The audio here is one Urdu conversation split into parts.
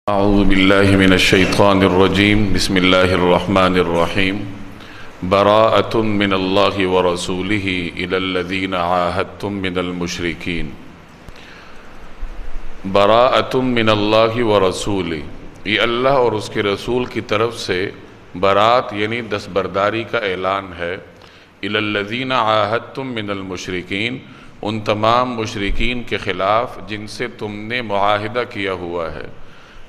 اعوذ باللہ من الشیطان الرجیم بسم اللہ الرحمن الرحیم براءۃ من اللہ ورسولہ الی الذین عاہدتم من المشرکین۔ براءۃ من اللہ ورسولہ، یہ اللہ اور اس کے رسول کی طرف سے برات یعنی دستبرداری کا اعلان ہے۔ الی الذین عاہدتم من المشرکین، ان تمام مشرکین کے خلاف جن سے تم نے معاہدہ کیا ہوا ہے۔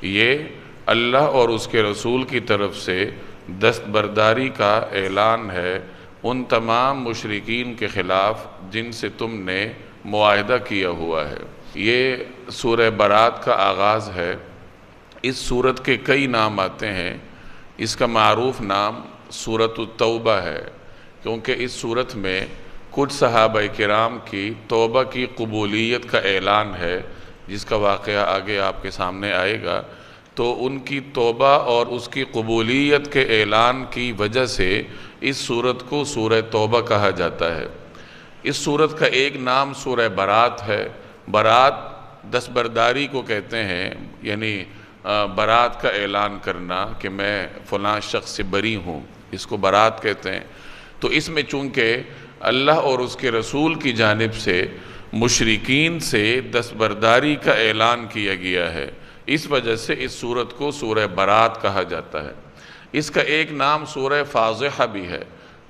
یہ اللہ اور اس کے رسول کی طرف سے دستبرداری کا اعلان ہے ان تمام مشرکین کے خلاف جن سے تم نے معاہدہ کیا ہوا ہے۔ یہ سورہ برات کا آغاز ہے۔ اس سورت کے کئی نام آتے ہیں۔ اس کا معروف نام سورۃ التوبہ ہے، کیونکہ اس سورت میں کچھ صحابہ کرام کی توبہ کی قبولیت کا اعلان ہے، جس کا واقعہ آگے آپ کے سامنے آئے گا۔ تو ان کی توبہ اور اس کی قبولیت کے اعلان کی وجہ سے اس سورت کو سورہ توبہ کہا جاتا ہے۔ اس سورت کا ایک نام سورہ برات ہے۔ برات دستبرداری کو کہتے ہیں، یعنی برات کا اعلان کرنا کہ میں فلاں شخص سے بری ہوں، اس کو برات کہتے ہیں۔ تو اس میں چونکہ اللہ اور اس کے رسول کی جانب سے مشرکین سے دستبرداری کا اعلان کیا گیا ہے، اس وجہ سے اس سورت کو سورہ برات کہا جاتا ہے۔ اس کا ایک نام سورہ فاضحہ بھی ہے۔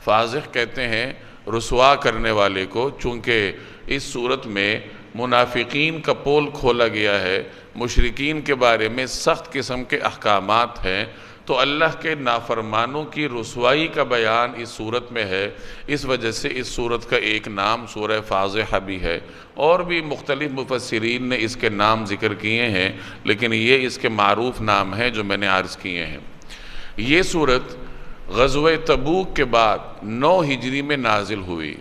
فاضح کہتے ہیں رسوا کرنے والے کو، چونکہ اس سورت میں منافقین کا پول کھولا گیا ہے، مشرکین کے بارے میں سخت قسم کے احکامات ہیں، تو اللہ کے نافرمانوں کی رسوائی کا بیان اس سورت میں ہے، اس وجہ سے اس سورت کا ایک نام سورہ فاضحہ بھی ہے۔ اور بھی مختلف مفسرین نے اس کے نام ذکر کیے ہیں، لیکن یہ اس کے معروف نام ہیں جو میں نے عرض کیے ہیں۔ یہ سورت غزوہ تبوک کے بعد 9 ہجری میں نازل ہوئی،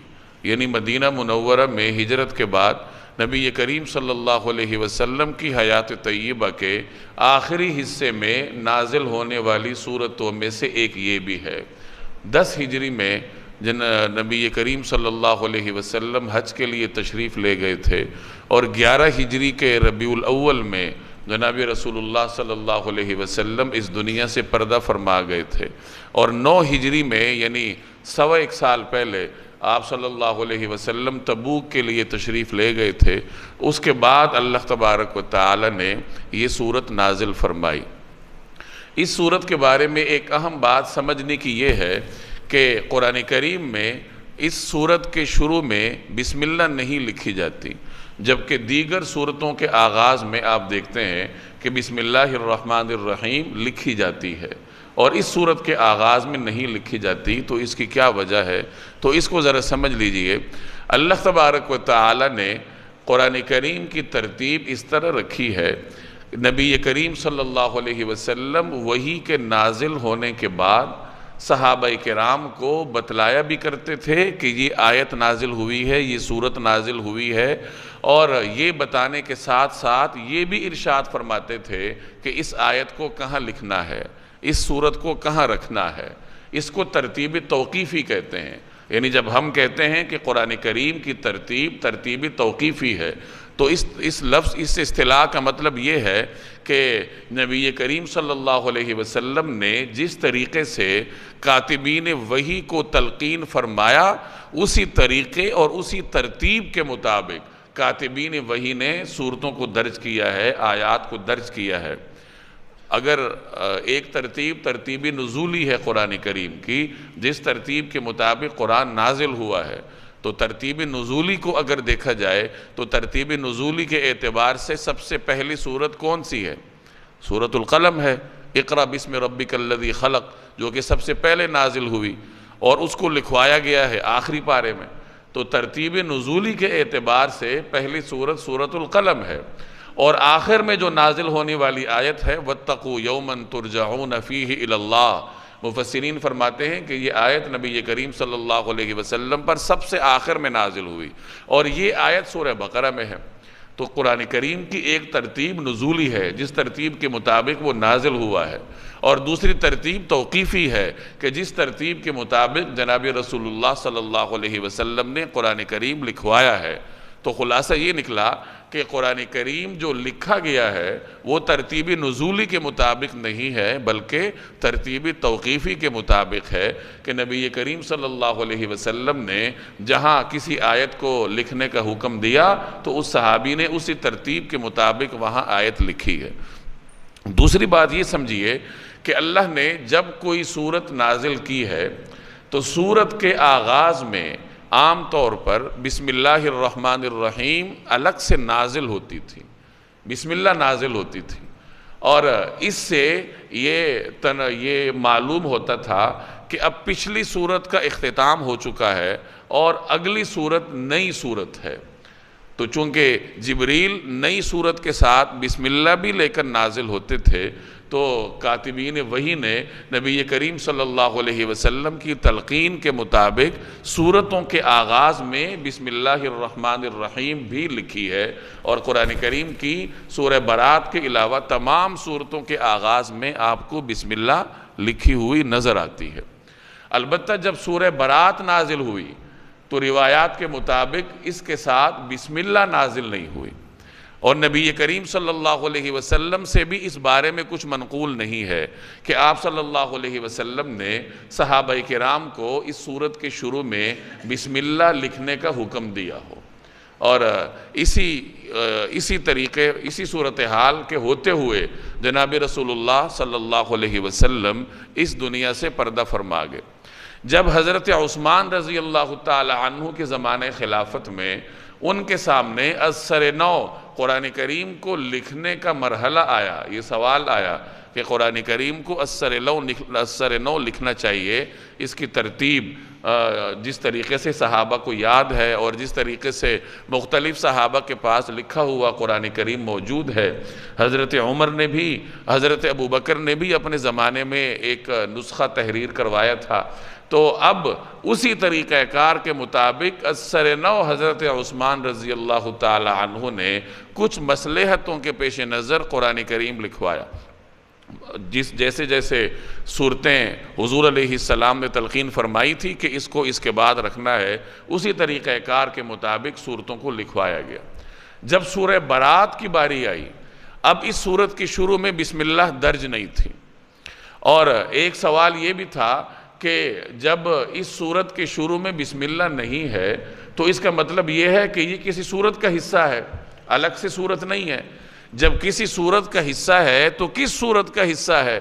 یعنی مدینہ منورہ میں ہجرت کے بعد نبی کریم صلی اللہ علیہ وسلم کی حیات طیبہ کے آخری حصے میں نازل ہونے والی سورتوں میں سے ایک یہ بھی ہے۔ 10 ہجری میں نبی کریم صلی اللہ علیہ وسلم حج کے لیے تشریف لے گئے تھے، اور 11 ہجری کے ربیع الاول میں جناب رسول اللہ صلی اللہ علیہ وسلم اس دنیا سے پردہ فرما گئے تھے، اور 9 ہجری میں یعنی 1.25 سال پہلے آپ صلی اللہ علیہ وسلم تبوک کے لیے تشریف لے گئے تھے۔ اس کے بعد اللہ تبارک و تعالی نے یہ سورت نازل فرمائی۔ اس سورت کے بارے میں ایک اہم بات سمجھنے کی یہ ہے کہ قرآن کریم میں اس سورت کے شروع میں بسم اللہ نہیں لکھی جاتی، جبکہ دیگر سورتوں کے آغاز میں آپ دیکھتے ہیں کہ بسم اللہ الرحمن الرحیم لکھی جاتی ہے، اور اس سورت کے آغاز میں نہیں لکھی جاتی۔ تو اس کی کیا وجہ ہے؟ تو اس کو ذرا سمجھ لیجئے۔ اللہ تبارک و تعالی نے قرآن کریم کی ترتیب اس طرح رکھی ہے، نبی کریم صلی اللہ علیہ وسلم وحی کے نازل ہونے کے بعد صحابہ کرام کو بتلایا بھی کرتے تھے کہ یہ آیت نازل ہوئی ہے، یہ سورت نازل ہوئی ہے، اور یہ بتانے کے ساتھ ساتھ یہ بھی ارشاد فرماتے تھے کہ اس آیت کو کہاں لکھنا ہے، اس سورت کو کہاں رکھنا ہے۔ اس کو ترتیب توقیفی کہتے ہیں۔ یعنی جب ہم کہتے ہیں کہ قرآن کریم کی ترتیب توقیفی ہے، تو اس اصطلاح کا مطلب یہ ہے کہ نبی کریم صلی اللہ علیہ وسلم نے جس طریقے سے کاتبین وحی کو تلقین فرمایا، اسی طریقے اور اسی ترتیب کے مطابق کاتبین وحی نے سورتوں کو درج کیا ہے، آیات کو درج کیا ہے۔ اگر ایک ترتیب نزولی ہے قرآن کریم کی، جس ترتیب کے مطابق قرآن نازل ہوا ہے، تو ترتیب نزولی کو اگر دیکھا جائے تو ترتیب نزولی کے اعتبار سے سب سے پہلی سورت کون سی ہے؟ سورۃ القلم ہے۔ اقرأ بسم ربک الذی خلق، جو کہ سب سے پہلے نازل ہوئی، اور اس کو لکھوایا گیا ہے آخری پارے میں۔ تو ترتیب نزولی کے اعتبار سے پہلی سورت سورۃ القلم ہے، اور آخر میں جو نازل ہونے والی آیت ہے وَاتَّقُوا يَوْمًا تُرْجَعُونَ فِيهِ إِلَى اللَّهِ، مفسرین فرماتے ہیں کہ یہ آیت نبی کریم صلی اللہ علیہ وسلم پر سب سے آخر میں نازل ہوئی، اور یہ آیت سورہ بقرہ میں ہے۔ تو قرآن کریم کی ایک ترتیب نزولی ہے جس ترتیب کے مطابق وہ نازل ہوا ہے، اور دوسری ترتیب توقیفی ہے کہ جس ترتیب کے مطابق جناب رسول اللہ صلی اللہ علیہ وسلم نے قرآن کریم لکھوایا ہے۔ تو خلاصہ یہ نکلا کہ قرآن کریم جو لکھا گیا ہے وہ ترتیب نزولی کے مطابق نہیں ہے، بلکہ ترتیب توقیفی کے مطابق ہے کہ نبی کریم صلی اللہ علیہ وسلم نے جہاں کسی آیت کو لکھنے کا حکم دیا تو اس صحابی نے اسی ترتیب کے مطابق وہاں آیت لکھی ہے۔ دوسری بات یہ سمجھیے کہ اللہ نے جب کوئی سورت نازل کی ہے تو سورت کے آغاز میں عام طور پر بسم اللہ الرحمن الرحیم الگ سے نازل ہوتی تھی، بسم اللہ نازل ہوتی تھی، اور اس سے یہ معلوم ہوتا تھا کہ اب پچھلی سورت کا اختتام ہو چکا ہے اور اگلی سورت نئی سورت ہے۔ تو چونکہ جبریل نئی سورت کے ساتھ بسم اللہ بھی لے کر نازل ہوتے تھے، تو کاتبین وحی نے نبی کریم صلی اللہ علیہ وسلم کی تلقین کے مطابق سورتوں کے آغاز میں بسم اللہ الرحمن الرحیم بھی لکھی ہے، اور قرآن کریم کی سورہ برات کے علاوہ تمام سورتوں کے آغاز میں آپ کو بسم اللہ لکھی ہوئی نظر آتی ہے۔ البتہ جب سورہ برات نازل ہوئی تو روایات کے مطابق اس کے ساتھ بسم اللہ نازل نہیں ہوئی، اور نبی کریم صلی اللہ علیہ وسلم سے بھی اس بارے میں کچھ منقول نہیں ہے کہ آپ صلی اللہ علیہ وسلم نے صحابہ کرام کو اس سورت کے شروع میں بسم اللہ لکھنے کا حکم دیا ہو، اور اسی صورتحال کے ہوتے ہوئے جناب رسول اللہ صلی اللہ علیہ وسلم اس دنیا سے پردہ فرما گئے۔ جب حضرت عثمان رضی اللہ تعالی عنہ کے زمانے خلافت میں ان کے سامنے از سر نو قرآن کریم کو لکھنے کا مرحلہ آیا، یہ سوال آیا کہ قرآن کریم کو از سر نو لکھنا چاہیے، اس کی ترتیب جس طریقے سے صحابہ کو یاد ہے اور جس طریقے سے مختلف صحابہ کے پاس لکھا ہوا قرآن کریم موجود ہے، حضرت عمر نے بھی، حضرت ابوبکر نے بھی اپنے زمانے میں ایک نسخہ تحریر کروایا تھا، تو اب اسی طریقہ کار کے مطابق از سر نو حضرت عثمان رضی اللہ تعالی عنہ نے کچھ مصلحتوں کے پیش نظر قرآن کریم لکھوایا۔ جیسے جیسے صورتیں حضور علیہ السلام نے تلقین فرمائی تھی کہ اس کو اس کے بعد رکھنا ہے، اسی طریقہ کار کے مطابق صورتوں کو لکھوایا گیا۔ جب سورہ برات کی باری آئی، اب اس سورت کی شروع میں بسم اللہ درج نہیں تھی، اور ایک سوال یہ بھی تھا کہ جب اس سورت کے شروع میں بسم اللہ نہیں ہے تو اس کا مطلب یہ ہے کہ یہ کسی سورت کا حصہ ہے، الگ سے سورت نہیں ہے۔ جب کسی سورت کا حصہ ہے تو کس سورت کا حصہ ہے؟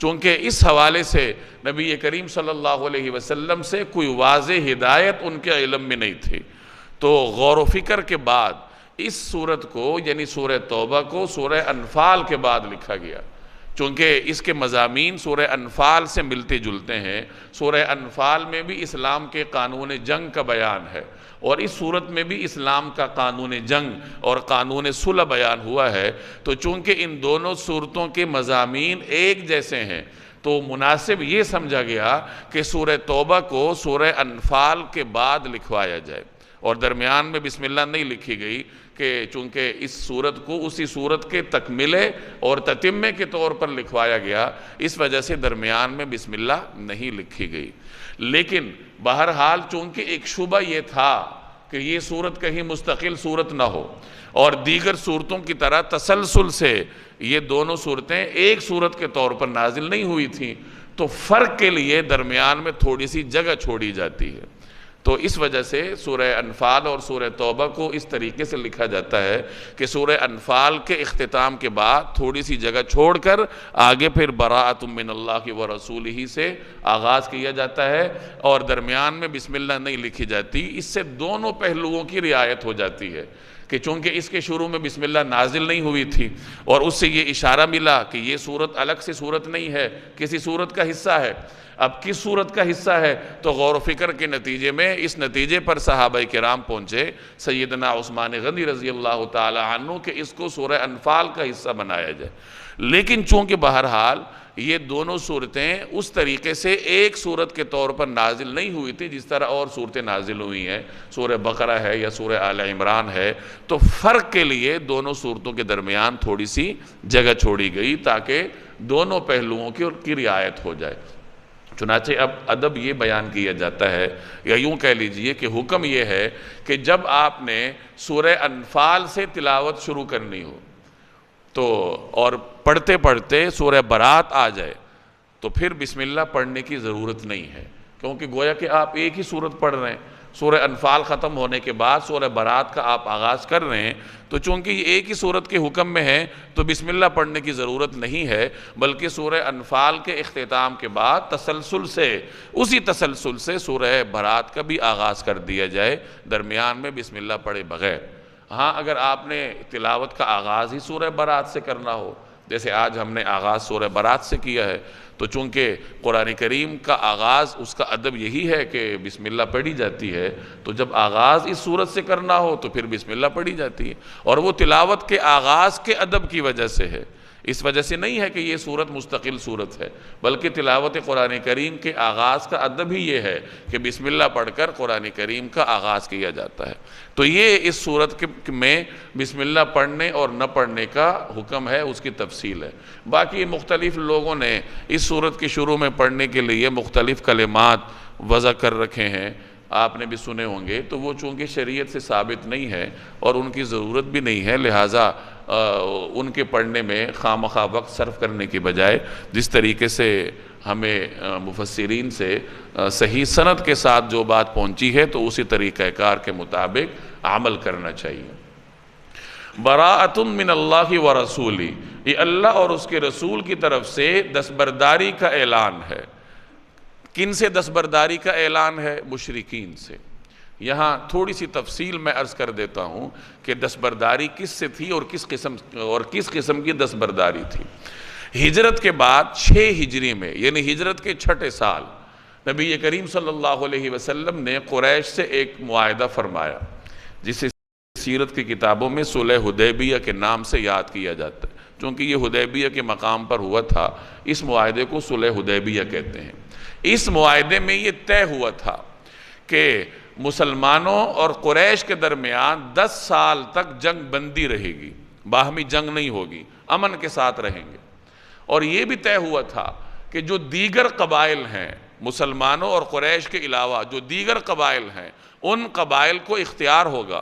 چونکہ اس حوالے سے نبی کریم صلی اللہ علیہ وسلم سے کوئی واضح ہدایت ان کے علم میں نہیں تھی، تو غور و فکر کے بعد اس سورت کو یعنی سورہ توبہ کو سورہ انفال کے بعد لکھا گیا، چونکہ اس کے مضامین سورہ انفال سے ملتے جلتے ہیں۔ سورہ انفال میں بھی اسلام کے قانون جنگ کا بیان ہے، اور اس صورت میں بھی اسلام کا قانون جنگ اور قانون صلح بیان ہوا ہے، تو چونکہ ان دونوں صورتوں کے مضامین ایک جیسے ہیں تو مناسب یہ سمجھا گیا کہ سورہ توبہ کو سورہ انفال کے بعد لکھوایا جائے، اور درمیان میں بسم اللہ نہیں لکھی گئی کہ چونکہ اس سورت کو اسی سورت کے تکملے اور تتمے کے طور پر لکھوایا گیا، اس وجہ سے درمیان میں بسم اللہ نہیں لکھی گئی۔ لیکن بہرحال چونکہ ایک شبہ یہ تھا کہ یہ سورت کہیں مستقل سورت نہ ہو اور دیگر سورتوں کی طرح تسلسل سے یہ دونوں صورتیں ایک سورت کے طور پر نازل نہیں ہوئی تھیں، تو فرق کے لیے درمیان میں تھوڑی سی جگہ چھوڑی جاتی ہے۔ تو اس وجہ سے سورہ انفال اور سورہ توبہ کو اس طریقے سے لکھا جاتا ہے کہ سورہ انفال کے اختتام کے بعد تھوڑی سی جگہ چھوڑ کر آگے پھر براءۃ من اللہ ورسولہ سے آغاز کیا جاتا ہے، اور درمیان میں بسم اللہ نہیں لکھی جاتی۔ اس سے دونوں پہلوؤں کی رعایت ہو جاتی ہے کہ چونکہ اس کے شروع میں بسم اللہ نازل نہیں ہوئی تھی، اور اس سے یہ اشارہ ملا کہ یہ سورت الگ سے سورت نہیں ہے، کسی سورت کا حصہ ہے۔ اب کس سورت کا حصہ ہے؟ تو غور و فکر کے نتیجے میں اس نتیجے پر صحابہ کرام پہنچے، سیدنا عثمان غنی رضی اللہ تعالی عنہ، کہ اس کو سورہ انفال کا حصہ بنایا جائے۔ لیکن چونکہ بہرحال یہ دونوں صورتیں اس طریقے سے ایک صورت کے طور پر نازل نہیں ہوئی تھی جس طرح اور صورتیں نازل ہوئی ہیں، سورہ بقرہ ہے یا سورہ آل عمران ہے، تو فرق کے لیے دونوں صورتوں کے درمیان تھوڑی سی جگہ چھوڑی گئی تاکہ دونوں پہلوؤں کی رعایت ہو جائے۔ چنانچہ اب ادب یہ بیان کیا جاتا ہے، یا یوں کہہ لیجئے کہ حکم یہ ہے کہ جب آپ نے سورہ انفال سے تلاوت شروع کرنی ہو تو اور پڑھتے پڑھتے سورہ برات آ جائے تو پھر بسم اللہ پڑھنے کی ضرورت نہیں ہے، کیونکہ گویا کہ آپ ایک ہی سورت پڑھ رہے ہیں۔ سورہ انفال ختم ہونے کے بعد سورہ برات کا آپ آغاز کر رہے ہیں، تو چونکہ یہ ایک ہی سورت کے حکم میں ہے تو بسم اللہ پڑھنے کی ضرورت نہیں ہے، بلکہ سورہ انفال کے اختتام کے بعد اسی تسلسل سے سورہ برات کا بھی آغاز کر دیا جائے، درمیان میں بسم اللہ پڑھے بغیر۔ ہاں اگر آپ نے تلاوت کا آغاز ہی سورہ برات سے کرنا ہو، جیسے آج ہم نے آغاز سورہ برات سے کیا ہے، تو چونکہ قرآن کریم کا آغاز اس کا ادب یہی ہے کہ بسم اللہ پڑھی جاتی ہے، تو جب آغاز اس صورت سے کرنا ہو تو پھر بسم اللہ پڑھی جاتی ہے، اور وہ تلاوت کے آغاز کے ادب کی وجہ سے ہے، اس وجہ سے نہیں ہے کہ یہ سورت مستقل سورت ہے، بلکہ تلاوت قرآن کریم کے آغاز کا ادب ہی یہ ہے کہ بسم اللہ پڑھ کر قرآن کریم کا آغاز کیا جاتا ہے۔ تو یہ اس سورت میں بسم اللہ پڑھنے اور نہ پڑھنے کا حکم ہے، اس کی تفصیل ہے۔ باقی مختلف لوگوں نے اس سورت کے شروع میں پڑھنے کے لیے مختلف کلمات وضع کر رکھے ہیں، آپ نے بھی سنے ہوں گے، تو وہ چونکہ شریعت سے ثابت نہیں ہے اور ان کی ضرورت بھی نہیں ہے، لہٰذا ان کے پڑھنے میں خواہ وقت صرف کرنے کی بجائے جس طریقے سے ہمیں مفسرین سے صحیح سند کے ساتھ جو بات پہنچی ہے تو اسی طریقہ کار کے مطابق عمل کرنا چاہیے۔ براءۃ من اللہ ورسولہ، یہ اللہ اور اس کے رسول کی طرف سے دستبرداری کا اعلان ہے۔ کن سے دستبرداری کا اعلان ہے؟ مشرکین سے۔ یہاں تھوڑی سی تفصیل میں عرض کر دیتا ہوں کہ دستبرداری کس سے تھی اور کس قسم کی دستبرداری تھی۔ ہجرت کے بعد 6 ہجری میں، یعنی ہجرت کے 6 سال، نبی کریم صلی اللہ علیہ وسلم نے قریش سے ایک معاہدہ فرمایا، جسے سیرت کی کتابوں میں صلح حدیبیہ کے نام سے یاد کیا جاتا ہے، چونکہ یہ حدیبیہ کے مقام پر ہوا تھا، اس معاہدے کو صلح حدیبیہ کہتے ہیں۔ اس معاہدے میں یہ طے ہوا تھا کہ مسلمانوں اور قریش کے درمیان 10 سال تک جنگ بندی رہے گی، باہمی جنگ نہیں ہوگی، امن کے ساتھ رہیں گے۔ اور یہ بھی طے ہوا تھا کہ جو دیگر قبائل ہیں، مسلمانوں اور قریش کے علاوہ جو دیگر قبائل ہیں، ان قبائل کو اختیار ہوگا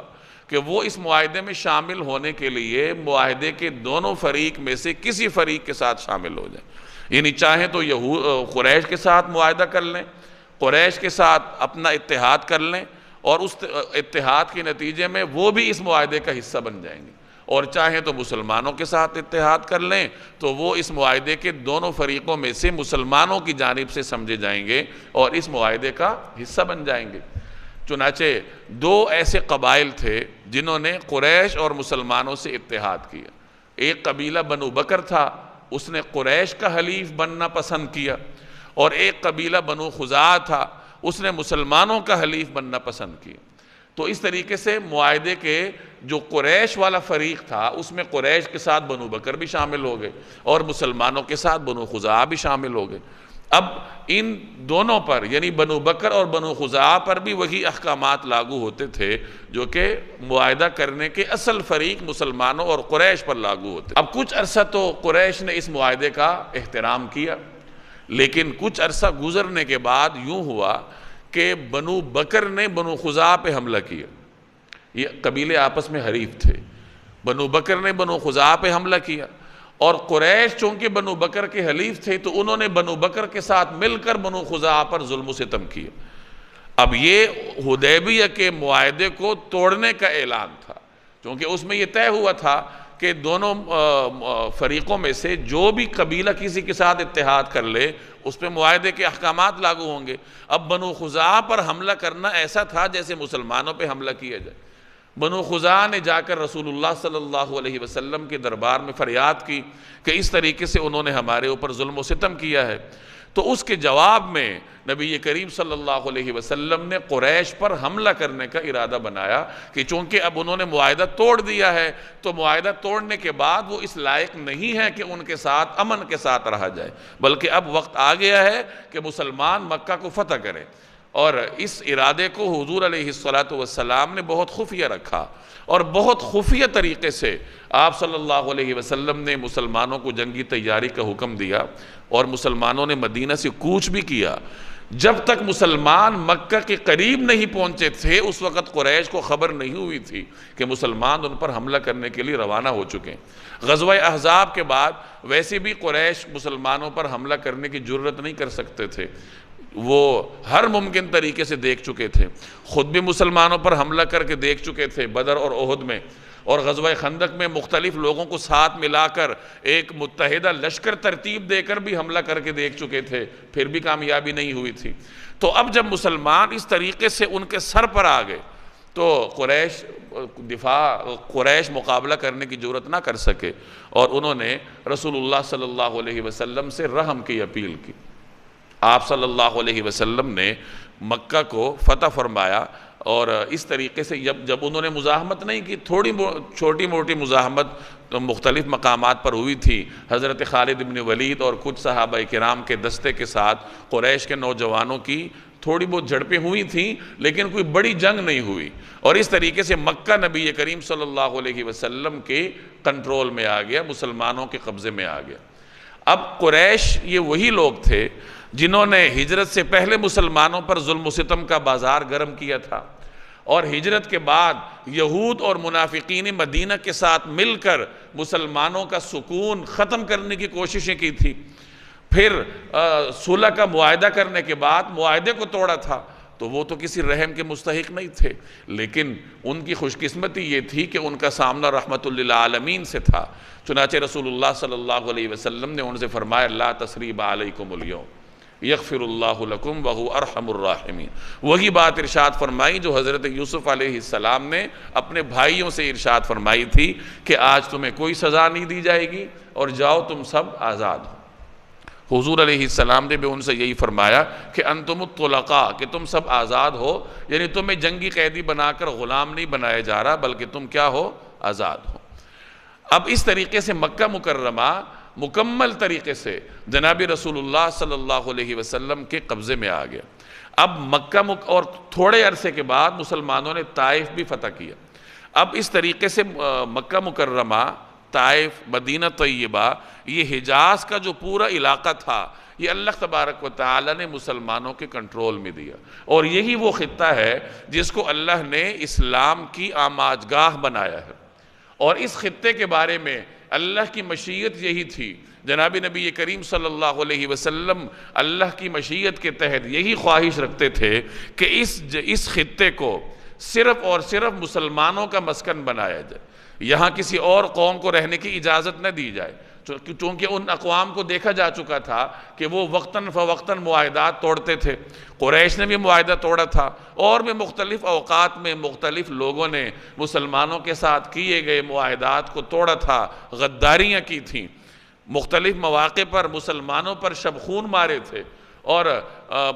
کہ وہ اس معاہدے میں شامل ہونے کے لیے معاہدے کے دونوں فریق میں سے کسی فریق کے ساتھ شامل ہو جائیں، یعنی چاہیں تو قریش کے ساتھ معاہدہ کر لیں، قریش کے ساتھ اپنا اتحاد کر لیں، اور اس اتحاد کے نتیجے میں وہ بھی اس معاہدے کا حصہ بن جائیں گے، اور چاہیں تو مسلمانوں کے ساتھ اتحاد کر لیں تو وہ اس معاہدے کے دونوں فریقوں میں سے مسلمانوں کی جانب سے سمجھے جائیں گے اور اس معاہدے کا حصہ بن جائیں گے۔ چنانچہ 2 ایسے قبائل تھے جنہوں نے قریش اور مسلمانوں سے اتحاد کیا۔ ایک قبیلہ بنو بکر تھا، اس نے قریش کا حلیف بننا پسند کیا، اور ایک قبیلہ بنو خزاعہ تھا، اس نے مسلمانوں کا حلیف بننا پسند کیا۔ تو اس طریقے سے معاہدے کے جو قریش والا فریق تھا اس میں قریش کے ساتھ بنو بکر بھی شامل ہو گئے اور مسلمانوں کے ساتھ بنو خزاعہ بھی شامل ہو گئے۔ اب ان دونوں پر، یعنی بنو بکر اور بنو خزاعہ پر بھی وہی احکامات لاگو ہوتے تھے جو کہ معاہدہ کرنے کے اصل فریق مسلمانوں اور قریش پر لاگو ہوتے۔ اب کچھ عرصہ تو قریش نے اس معاہدے کا احترام کیا، لیکن کچھ عرصہ گزرنے کے بعد یوں ہوا کہ بنو بکر نے بنو خزاعہ پہ حملہ کیا۔ یہ قبیلے آپس میں حریف تھے، بنو بکر نے بنو خزاعہ پہ حملہ کیا، اور قریش چونکہ بنو بکر کے حلیف تھے تو انہوں نے بنو بکر کے ساتھ مل کر بنو خزاعہ پر ظلم و ستم کیا۔ اب یہ حدیبیہ کے معاہدے کو توڑنے کا اعلان تھا، کیونکہ اس میں یہ طے ہوا تھا کہ دونوں فریقوں میں سے جو بھی قبیلہ کسی کے ساتھ اتحاد کر لے اس پہ معاہدے کے احکامات لاگو ہوں گے۔ اب بنو خزاعہ پر حملہ کرنا ایسا تھا جیسے مسلمانوں پہ حملہ کیا جائے۔ بنو خزاعہ نے جا کر رسول اللہ صلی اللہ علیہ وسلم کے دربار میں فریاد کی کہ اس طریقے سے انہوں نے ہمارے اوپر ظلم و ستم کیا ہے، تو اس کے جواب میں نبی کریم صلی اللہ علیہ وسلم نے قریش پر حملہ کرنے کا ارادہ بنایا کہ چونکہ اب انہوں نے معاہدہ توڑ دیا ہے تو معاہدہ توڑنے کے بعد وہ اس لائق نہیں ہے کہ ان کے ساتھ امن کے ساتھ رہا جائے، بلکہ اب وقت آ گیا ہے کہ مسلمان مکہ کو فتح کریں۔ اور اس ارادے کو حضور علیہ السلام نے بہت خفیہ رکھا، اور بہت خفیہ طریقے سے آپ صلی اللہ علیہ وسلم نے مسلمانوں کو جنگی تیاری کا حکم دیا، اور مسلمانوں نے مدینہ سے کوچ بھی کیا۔ جب تک مسلمان مکہ کے قریب نہیں پہنچے تھے اس وقت قریش کو خبر نہیں ہوئی تھی کہ مسلمان ان پر حملہ کرنے کے لیے روانہ ہو چکے ہیں۔ غزوہ احزاب کے بعد ویسے بھی قریش مسلمانوں پر حملہ کرنے کی جرت نہیں کر سکتے تھے، وہ ہر ممکن طریقے سے دیکھ چکے تھے، خود بھی مسلمانوں پر حملہ کر کے دیکھ چکے تھے بدر اور احد میں، اور غزوہ خندق میں مختلف لوگوں کو ساتھ ملا کر ایک متحدہ لشکر ترتیب دے کر بھی حملہ کر کے دیکھ چکے تھے، پھر بھی کامیابی نہیں ہوئی تھی۔ تو اب جب مسلمان اس طریقے سے ان کے سر پر آ گئے تو قریش مقابلہ کرنے کی جرت نہ کر سکے، اور انہوں نے رسول اللہ صلی اللہ علیہ وسلم سے رحم کی اپیل کی۔ آپ صلی اللہ علیہ وسلم نے مکہ کو فتح فرمایا، اور اس طریقے سے جب انہوں نے مزاحمت نہیں کی، چھوٹی موٹی مزاحمت مختلف مقامات پر ہوئی تھی، حضرت خالد بن ولید اور کچھ صحابہ کرام کے دستے کے ساتھ قریش کے نوجوانوں کی تھوڑی بہت جھڑپیں ہوئی تھیں، لیکن کوئی بڑی جنگ نہیں ہوئی، اور اس طریقے سے مکہ نبی کریم صلی اللہ علیہ وسلم کے کنٹرول میں آ گیا، مسلمانوں کے قبضے میں آ گیا۔ اب قریش یہ وہی لوگ تھے جنہوں نے ہجرت سے پہلے مسلمانوں پر ظلم و ستم کا بازار گرم کیا تھا، اور ہجرت کے بعد یہود اور منافقین مدینہ کے ساتھ مل کر مسلمانوں کا سکون ختم کرنے کی کوششیں کی تھی، پھر صلح کا معاہدہ کرنے کے بعد معاہدے کو توڑا تھا، تو وہ تو کسی رحم کے مستحق نہیں تھے، لیکن ان کی خوش قسمتی یہ تھی کہ ان کا سامنا رحمت للعالمین سے تھا۔ چنانچہ رسول اللہ صلی اللہ علیہ وسلم نے ان سے فرمایا لا تثریب علیکم اليوم یغفر اللہ لکم وہو ارحم الراحمین۔ وہی بات ارشاد فرمائی جو حضرت یوسف علیہ السلام نے اپنے بھائیوں سے ارشاد فرمائی تھی کہ آج تمہیں کوئی سزا نہیں دی جائے گی اور جاؤ تم سب آزاد ہو۔ حضور علیہ السلام نے بھی ان سے یہی فرمایا کہ انتم الطلقاء، کہ تم سب آزاد ہو، یعنی تمہیں جنگی قیدی بنا کر غلام نہیں بنایا جا رہا بلکہ تم کیا ہو؟ آزاد ہو۔ اب اس طریقے سے مکہ مکرمہ مکمل طریقے سے جناب رسول اللہ صلی اللہ علیہ وسلم کے قبضے میں آ گیا۔ اب مکہ اور تھوڑے عرصے کے بعد مسلمانوں نے طائف بھی فتح کیا۔ اب اس طریقے سے مکہ مکرمہ، طائف، مدینہ طیبہ، یہ حجاز کا جو پورا علاقہ تھا یہ اللہ تبارک و تعالی نے مسلمانوں کے کنٹرول میں دیا، اور یہی وہ خطہ ہے جس کو اللہ نے اسلام کی آماج گاہ بنایا ہے، اور اس خطے کے بارے میں اللہ کی مشیت یہی تھی۔ جناب نبی کریم صلی اللہ علیہ وسلم اللہ کی مشیت کے تحت یہی خواہش رکھتے تھے کہ اس خطے کو صرف اور صرف مسلمانوں کا مسکن بنایا جائے، یہاں کسی اور قوم کو رہنے کی اجازت نہ دی جائے، چونکہ ان اقوام کو دیکھا جا چکا تھا کہ وہ وقتاً فوقتاً معاہدات توڑتے تھے۔ قریش نے بھی معاہدہ توڑا تھا، اور بھی مختلف اوقات میں مختلف لوگوں نے مسلمانوں کے ساتھ کیے گئے معاہدات کو توڑا تھا، غداریاں کی تھیں، مختلف مواقع پر مسلمانوں پر شبخون مارے تھے، اور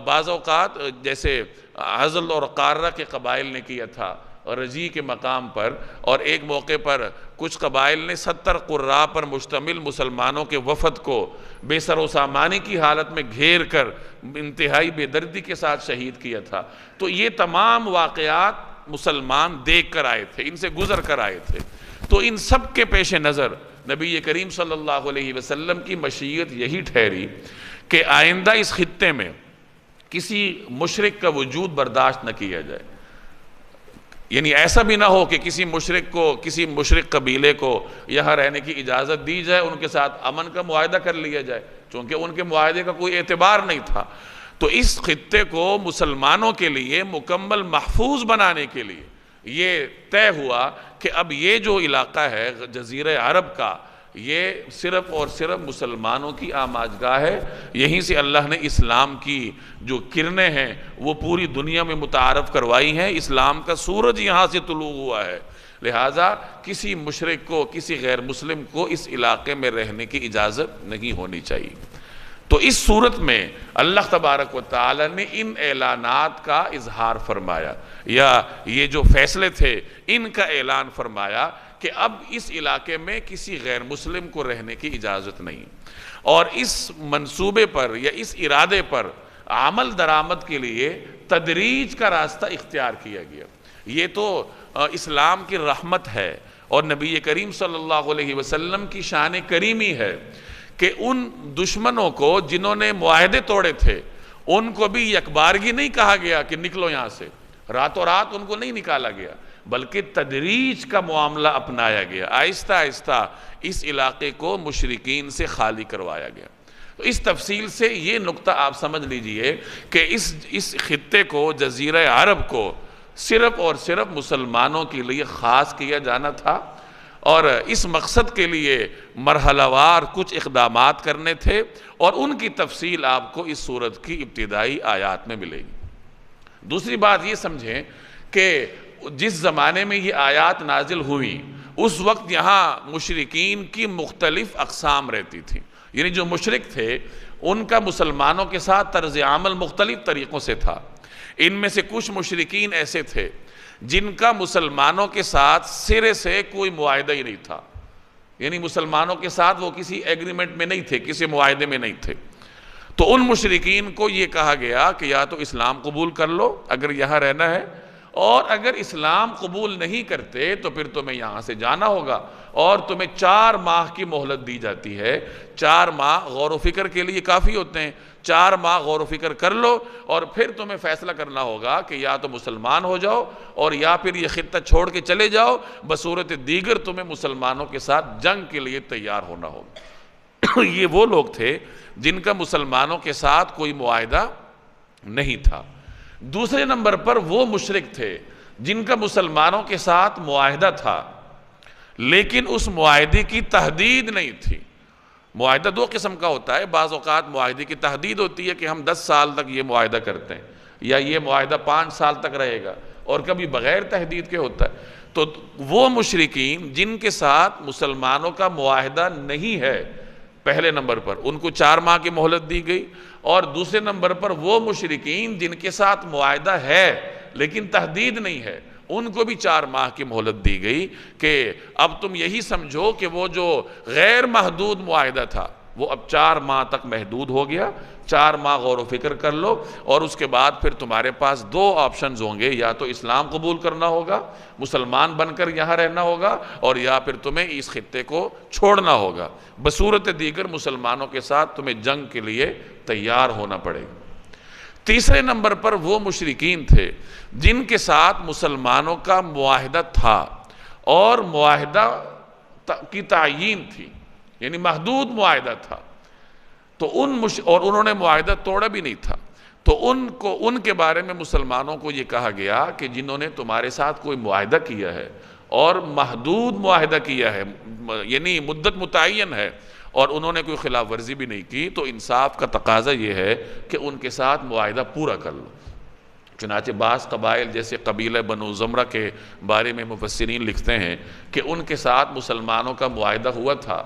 بعض اوقات جیسے عزل اور قارہ کے قبائل نے کیا تھا رجی کے مقام پر، اور ایک موقع پر کچھ قبائل نے 70 قراء پر مشتمل مسلمانوں کے وفد کو بے سر و سامانی کی حالت میں گھیر کر انتہائی بے دردی کے ساتھ شہید کیا تھا۔ تو یہ تمام واقعات مسلمان دیکھ کر آئے تھے، ان سے گزر کر آئے تھے۔ تو ان سب کے پیش نظر نبی کریم صلی اللہ علیہ وسلم کی مشیت یہی ٹھہری کہ آئندہ اس خطے میں کسی مشرک کا وجود برداشت نہ کیا جائے، یعنی ایسا بھی نہ ہو کہ کسی مشرک قبیلے کو یہاں رہنے کی اجازت دی جائے، ان کے ساتھ امن کا معاہدہ کر لیا جائے، چونکہ ان کے معاہدے کا کوئی اعتبار نہیں تھا۔ تو اس خطے کو مسلمانوں کے لیے مکمل محفوظ بنانے کے لیے یہ طے ہوا کہ اب یہ جو علاقہ ہے جزیرہ عرب کا، یہ صرف اور صرف مسلمانوں کی آماج گاہ ہے، یہیں سے اللہ نے اسلام کی جو کرنیں ہیں وہ پوری دنیا میں متعارف کروائی ہیں، اسلام کا سورج یہاں سے طلوع ہوا ہے، لہٰذا کسی مشرک کو، کسی غیر مسلم کو اس علاقے میں رہنے کی اجازت نہیں ہونی چاہیے۔ تو اس صورت میں اللہ تبارک و تعالی نے ان اعلانات کا اظہار فرمایا، یا یہ جو فیصلے تھے ان کا اعلان فرمایا کہ اب اس علاقے میں کسی غیر مسلم کو رہنے کی اجازت نہیں، اور اس منصوبے پر یا اس ارادے پر عمل درآمد کے لیے تدریج کا راستہ اختیار کیا گیا۔ یہ تو اسلام کی رحمت ہے اور نبی کریم صلی اللہ علیہ وسلم کی شان کریمی ہے کہ ان دشمنوں کو جنہوں نے معاہدے توڑے تھے ان کو بھی یکبارگی نہیں کہا گیا کہ نکلو یہاں سے، راتوں رات ان کو نہیں نکالا گیا، بلکہ تدریج کا معاملہ اپنایا گیا، آہستہ آہستہ اس علاقے کو مشرکین سے خالی کروایا گیا۔ تو اس تفصیل سے یہ نقطہ آپ سمجھ لیجئے کہ اس خطے کو، جزیرہ عرب کو صرف اور صرف مسلمانوں کے لیے خاص کیا جانا تھا، اور اس مقصد کے لیے مرحلہ وار کچھ اقدامات کرنے تھے، اور ان کی تفصیل آپ کو اس سورت کی ابتدائی آیات میں ملے گی۔ دوسری بات یہ سمجھیں کہ جس زمانے میں یہ آیات نازل ہوئی اس وقت یہاں مشرکین کی مختلف اقسام رہتی تھی، یعنی جو مشرک تھے ان کا مسلمانوں کے ساتھ طرز عمل مختلف طریقوں سے تھا۔ ان میں سے کچھ مشرکین ایسے تھے جن کا مسلمانوں کے ساتھ سرے سے کوئی معاہدہ ہی نہیں تھا، یعنی مسلمانوں کے ساتھ وہ کسی ایگریمنٹ میں نہیں تھے، کسی معاہدے میں نہیں تھے۔ تو ان مشرکین کو یہ کہا گیا کہ یا تو اسلام قبول کر لو اگر یہاں رہنا ہے، اور اگر اسلام قبول نہیں کرتے تو پھر تمہیں یہاں سے جانا ہوگا، اور تمہیں 4 ماہ کی مہلت دی جاتی ہے۔ 4 ماہ غور و فکر کے لیے کافی ہوتے ہیں، 4 ماہ غور و فکر کر لو اور پھر تمہیں فیصلہ کرنا ہوگا کہ یا تو مسلمان ہو جاؤ اور یا پھر یہ خطہ چھوڑ کے چلے جاؤ، بصورت دیگر تمہیں مسلمانوں کے ساتھ جنگ کے لیے تیار ہونا ہوگا۔ یہ وہ لوگ تھے جن کا مسلمانوں کے ساتھ کوئی معاہدہ نہیں تھا۔ دوسرے نمبر پر وہ مشرک تھے جن کا مسلمانوں کے ساتھ معاہدہ تھا لیکن اس معاہدے کی تحدید نہیں تھی۔ معاہدہ 2 قسم کا ہوتا ہے، بعض اوقات معاہدے کی تحدید ہوتی ہے کہ ہم 10 سال تک یہ معاہدہ کرتے ہیں، یا یہ معاہدہ 5 سال تک رہے گا، اور کبھی بغیر تحدید کے ہوتا ہے۔ تو وہ مشرکین جن کے ساتھ مسلمانوں کا معاہدہ نہیں ہے، پہلے نمبر پر ان کو 4 ماہ کی مہلت دی گئی، اور دوسرے نمبر پر وہ مشرکین جن کے ساتھ معاہدہ ہے لیکن تحدید نہیں ہے، ان کو بھی 4 ماہ کی مہلت دی گئی کہ اب تم یہی سمجھو کہ وہ جو غیر محدود معاہدہ تھا وہ اب 4 ماہ تک محدود ہو گیا، 4 ماہ غور و فکر کر لو، اور اس کے بعد پھر تمہارے پاس 2 آپشنز ہوں گے، یا تو اسلام قبول کرنا ہوگا، مسلمان بن کر یہاں رہنا ہوگا، اور یا پھر تمہیں اس خطے کو چھوڑنا ہوگا، بصورت دیگر مسلمانوں کے ساتھ تمہیں جنگ کے لیے تیار ہونا پڑے گا۔ تیسرے نمبر پر وہ مشرکین تھے جن کے ساتھ مسلمانوں کا معاہدہ تھا اور معاہدہ کی تعیین تھی، یعنی محدود معاہدہ تھا، تو اور انہوں نے معاہدہ توڑا بھی نہیں تھا، تو ان کے بارے میں مسلمانوں کو یہ کہا گیا کہ جنہوں نے تمہارے ساتھ کوئی معاہدہ کیا ہے اور محدود معاہدہ کیا ہے، یعنی مدت متعین ہے، اور انہوں نے کوئی خلاف ورزی بھی نہیں کی، تو انصاف کا تقاضا یہ ہے کہ ان کے ساتھ معاہدہ پورا کر لو۔ چنانچہ بعض قبائل جیسے قبیلہ بنو زمرہ کے بارے میں مفسرین لکھتے ہیں کہ ان کے ساتھ مسلمانوں کا معاہدہ ہوا تھا،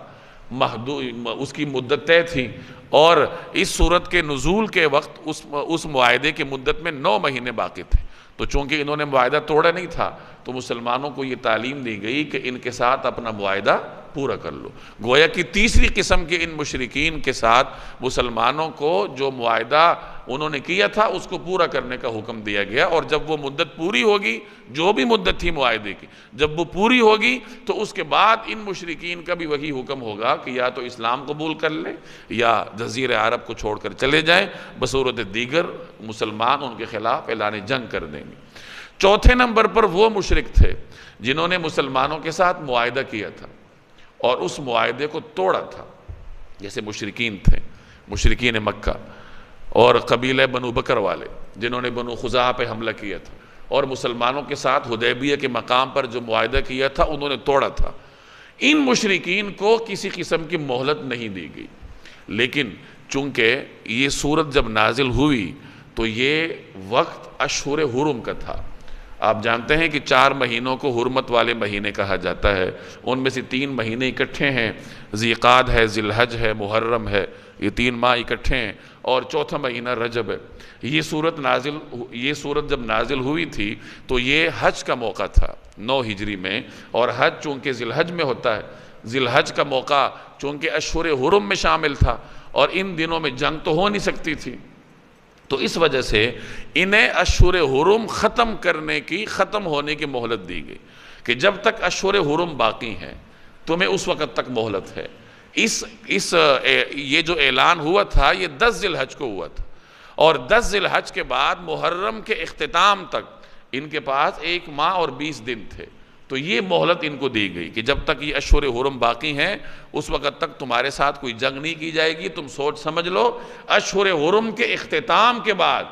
اس کی مدت طے تھی، اور اس سورت کے نزول کے وقت اس معاہدے کی مدت میں 9 مہینے باقی تھے، تو چونکہ انہوں نے معاہدہ توڑا نہیں تھا تو مسلمانوں کو یہ تعلیم دی گئی کہ ان کے ساتھ اپنا معاہدہ پورا کر لو۔ گویا کہ تیسری قسم کے ان مشرکین کے ساتھ مسلمانوں کو جو معاہدہ انہوں نے کیا تھا اس کو پورا کرنے کا حکم دیا گیا، اور جب وہ مدت پوری ہوگی، جو بھی مدت تھی معاہدے کی، جب وہ پوری ہوگی تو اس کے بعد ان مشرکین کا بھی وہی حکم ہوگا کہ یا تو اسلام قبول کر لیں یا جزیرہ عرب کو چھوڑ کر چلے جائیں، بصورت دیگر مسلمان ان کے خلاف اعلان جنگ کر دیں گے۔ چوتھے نمبر پر وہ مشرک تھے جنہوں نے مسلمانوں کے ساتھ معاہدہ کیا تھا اور اس معاہدے کو توڑا تھا، جیسے مشرکین تھے، مشرکین مکہ اور قبیلہ بنو بکر والے جنہوں نے بنو خزاعہ پہ حملہ کیا تھا اور مسلمانوں کے ساتھ حدیبیہ کے مقام پر جو معاہدہ کیا تھا انہوں نے توڑا تھا۔ ان مشرکین کو کسی قسم کی مہلت نہیں دی گئی، لیکن چونکہ یہ سورت جب نازل ہوئی تو یہ وقت اشہر حرم کا تھا۔ آپ جانتے ہیں کہ 4 مہینوں کو حرمت والے مہینے کہا جاتا ہے، ان میں سے 3 مہینے اکٹھے ہیں، ذی قعد ہے، ذی الحج ہے، محرم ہے، یہ 3 ماہ اکٹھے ہیں، اور چوتھا مہینہ رجب ہے۔ یہ سورت جب نازل ہوئی تھی تو یہ حج کا موقع تھا 9 ہجری میں، اور حج چونکہ ذی الحج میں ہوتا ہے، ذی الحج کا موقع چونکہ اشہر حرم میں شامل تھا، اور ان دنوں میں جنگ تو ہو نہیں سکتی تھی، تو اس وجہ سے انہیں اشہر حرم ختم ہونے کی مہلت دی گئی کہ جب تک اشہر حرم باقی ہیں تمہیں اس وقت تک مہلت ہے۔ یہ جو اعلان ہوا تھا یہ 10 ذی الحج کو ہوا تھا، اور 10 ذی الحج کے بعد محرم کے اختتام تک ان کے پاس 1 ماہ اور 20 دن تھے۔ تو یہ مہلت ان کو دی گئی کہ جب تک یہ اشہر حرم باقی ہیں اس وقت تک تمہارے ساتھ کوئی جنگ نہیں کی جائے گی۔ تم سوچ سمجھ لو اشہر حرم کے اختتام کے بعد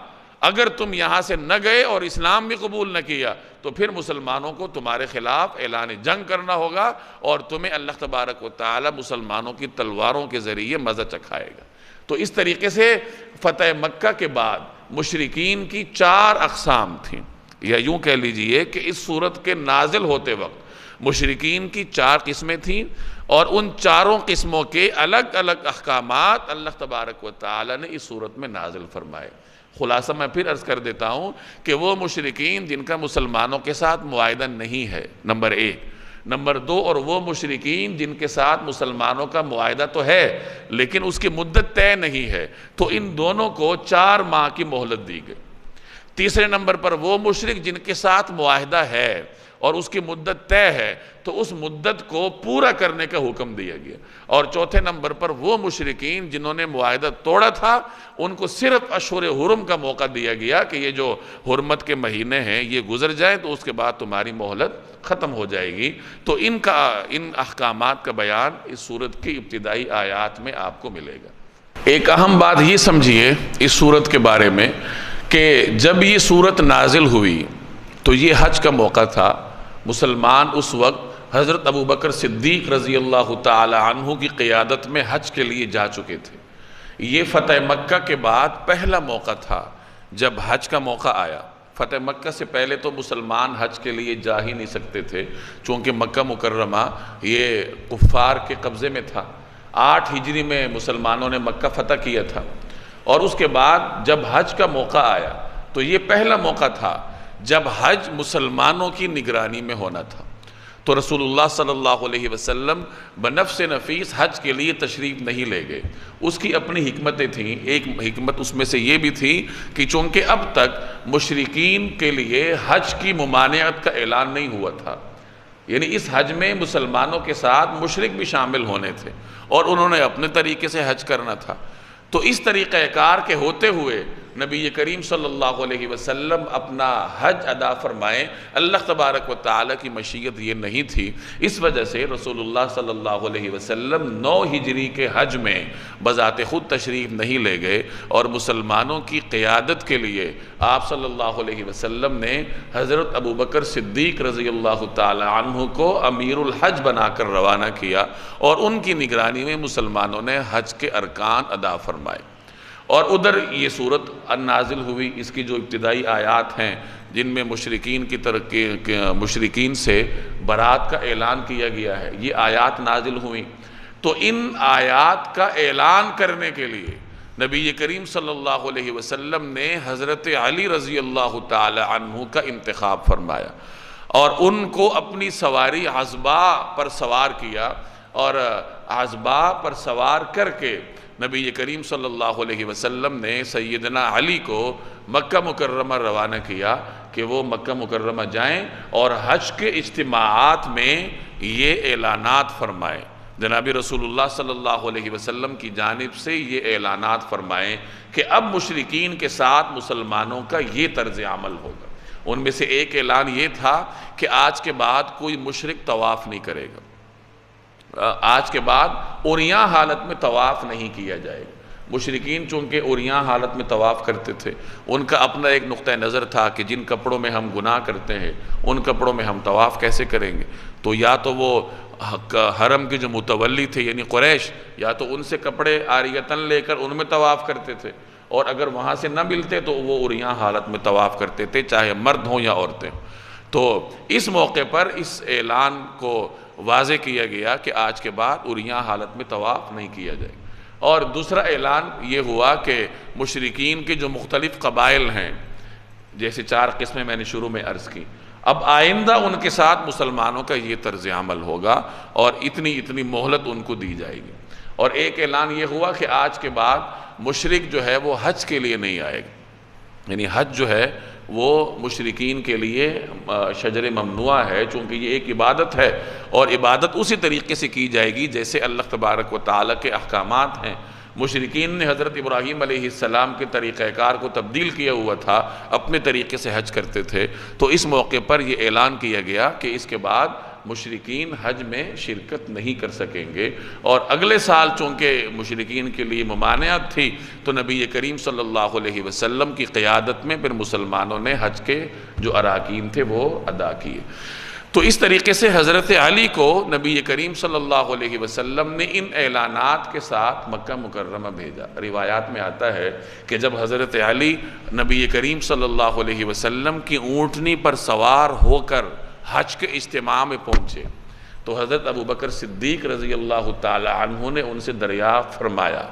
اگر تم یہاں سے نہ گئے اور اسلام بھی قبول نہ کیا تو پھر مسلمانوں کو تمہارے خلاف اعلان جنگ کرنا ہوگا، اور تمہیں اللہ تبارک و تعالی مسلمانوں کی تلواروں کے ذریعے مزہ چکھائے گا۔ تو اس طریقے سے فتح مکہ کے بعد مشرکین کی 4 اقسام تھیں، یا یوں کہہ لیجئے کہ اس صورت کے نازل ہوتے وقت مشرکین کی 4 قسمیں تھیں، اور ان 4 قسموں کے الگ الگ احکامات اللہ تبارک و تعالی نے اس صورت میں نازل فرمائے۔ خلاصہ میں پھر عرض کر دیتا ہوں کہ وہ مشرکین جن کا مسلمانوں کے ساتھ معاہدہ نہیں ہے، نمبر 1، نمبر 2، اور وہ مشرکین جن کے ساتھ مسلمانوں کا معاہدہ تو ہے لیکن اس کی مدت طے نہیں ہے، تو ان دونوں کو 4 ماہ کی مہلت دی گئی۔ تیسرے نمبر پر وہ مشرک جن کے ساتھ معاہدہ ہے اور اس کی مدت طے ہے، تو اس مدت کو پورا کرنے کا حکم دیا گیا۔ اور چوتھے نمبر پر وہ مشرکین جنہوں نے معاہدہ توڑا تھا ان کو صرف اشہر حرم کا موقع دیا گیا کہ یہ جو حرمت کے مہینے ہیں یہ گزر جائیں تو اس کے بعد تمہاری مہلت ختم ہو جائے گی۔ تو ان احکامات کا بیان اس سورت کی ابتدائی آیات میں آپ کو ملے گا۔ ایک اہم بات یہ سمجھیے اس سورت کے بارے میں کہ جب یہ سورت نازل ہوئی تو یہ حج کا موقع تھا۔ مسلمان اس وقت حضرت ابوبکر صدیق رضی اللہ تعالی عنہ کی قیادت میں حج کے لیے جا چکے تھے۔ یہ فتح مکہ کے بعد پہلا موقع تھا جب حج کا موقع آیا۔ فتح مکہ سے پہلے تو مسلمان حج کے لیے جا ہی نہیں سکتے تھے، چونکہ مکہ مکرمہ یہ کفار کے قبضے میں تھا۔ 8 ہجری میں مسلمانوں نے مکہ فتح کیا تھا، اور اس کے بعد جب حج کا موقع آیا تو یہ پہلا موقع تھا جب حج مسلمانوں کی نگرانی میں ہونا تھا۔ تو رسول اللہ صلی اللہ علیہ وسلم بنفس نفیس حج کے لیے تشریف نہیں لے گئے۔ اس کی اپنی حکمتیں تھیں۔ ایک حکمت اس میں سے یہ بھی تھی کہ چونکہ اب تک مشرکین کے لیے حج کی ممانعت کا اعلان نہیں ہوا تھا، یعنی اس حج میں مسلمانوں کے ساتھ مشرک بھی شامل ہونے تھے اور انہوں نے اپنے طریقے سے حج کرنا تھا۔ تو اس طریقہ کار کے ہوتے ہوئے نبی کریم صلی اللہ علیہ وسلم اپنا حج ادا فرمائیں، اللہ تبارک و تعالی کی مشیت یہ نہیں تھی۔ اس وجہ سے رسول اللہ صلی اللہ علیہ وسلم 9 ہجری کے حج میں بذات خود تشریف نہیں لے گئے، اور مسلمانوں کی قیادت کے لیے آپ صلی اللہ علیہ وسلم نے حضرت ابوبکر صدیق رضی اللہ تعالی عنہ کو امیر الحج بنا کر روانہ کیا، اور ان کی نگرانی میں مسلمانوں نے حج کے ارکان ادا فرمائے۔ اور ادھر یہ صورت نازل ہوئی، اس کی جو ابتدائی آیات ہیں جن میں مشرکین سے برات کا اعلان کیا گیا ہے، یہ آیات نازل ہوئیں۔ تو ان آیات کا اعلان کرنے کے لیے نبی کریم صلی اللہ علیہ وسلم نے حضرت علی رضی اللہ تعالی عنہ کا انتخاب فرمایا، اور ان کو اپنی سواری عزبہ پر سوار کیا، اور عزبہ پر سوار کر کے نبی کریم صلی اللہ علیہ وسلم نے سیدنا علی کو مکہ مکرمہ روانہ کیا کہ وہ مکہ مکرمہ جائیں اور حج کے اجتماعات میں یہ اعلانات فرمائیں۔ جناب رسول اللہ صلی اللہ علیہ وسلم کی جانب سے یہ اعلانات فرمائیں کہ اب مشرکین کے ساتھ مسلمانوں کا یہ طرز عمل ہوگا۔ ان میں سے ایک اعلان یہ تھا کہ آج کے بعد کوئی مشرک طواف نہیں کرے گا، آج کے بعد عریاں حالت میں طواف نہیں کیا جائے گا۔ مشرکین چونکہ عریاں حالت میں طواف کرتے تھے، ان کا اپنا ایک نقطہ نظر تھا کہ جن کپڑوں میں ہم گناہ کرتے ہیں ان کپڑوں میں ہم طواف کیسے کریں گے۔ تو یا تو وہ حرم کے جو متولی تھے یعنی قریش، یا تو ان سے کپڑے عاریتاً لے کر ان میں طواف کرتے تھے، اور اگر وہاں سے نہ ملتے تو وہ عریاں حالت میں طواف کرتے تھے، چاہے مرد ہوں یا عورتیں۔ تو اس موقع پر اس اعلان کو واضح کیا گیا کہ آج کے بعد عریاں حالت میں طواف نہیں کیا جائے گا۔ اور دوسرا اعلان یہ ہوا کہ مشرکین کے جو مختلف قبائل ہیں، جیسے 4 قسمیں میں نے شروع میں عرض کی، اب آئندہ ان کے ساتھ مسلمانوں کا یہ طرز عمل ہوگا اور اتنی مہلت ان کو دی جائے گی۔ اور ایک اعلان یہ ہوا کہ آج کے بعد مشرک جو ہے وہ حج کے لیے نہیں آئے گا، یعنی حج جو ہے وہ مشرکین کے لیے شجر ممنوع ہے، چونکہ یہ ایک عبادت ہے، اور عبادت اسی طریقے سے کی جائے گی جیسے اللہ تبارک و تعالیٰ کے احکامات ہیں۔ مشرکین نے حضرت ابراہیم علیہ السلام کے طریقہ کار کو تبدیل کیا ہوا تھا، اپنے طریقے سے حج کرتے تھے، تو اس موقع پر یہ اعلان کیا گیا کہ اس کے بعد مشرکین حج میں شرکت نہیں کر سکیں گے۔ اور اگلے سال چونکہ مشرکین کے لیے ممانعت تھی تو نبی کریم صلی اللہ علیہ وسلم کی قیادت میں پھر مسلمانوں نے حج کے جو اراکین تھے وہ ادا کیے۔ تو اس طریقے سے حضرت علی کو نبی کریم صلی اللہ علیہ وسلم نے ان اعلانات کے ساتھ مکہ مکرمہ بھیجا۔ روایات میں آتا ہے کہ جب حضرت علی نبی کریم صلی اللہ علیہ وسلم کی اونٹنی پر سوار ہو کر حج کے اجتماع میں پہنچے تو حضرت ابوبکر صدیق رضی اللہ تعالی عنہ نے ان سے دریافت فرمایا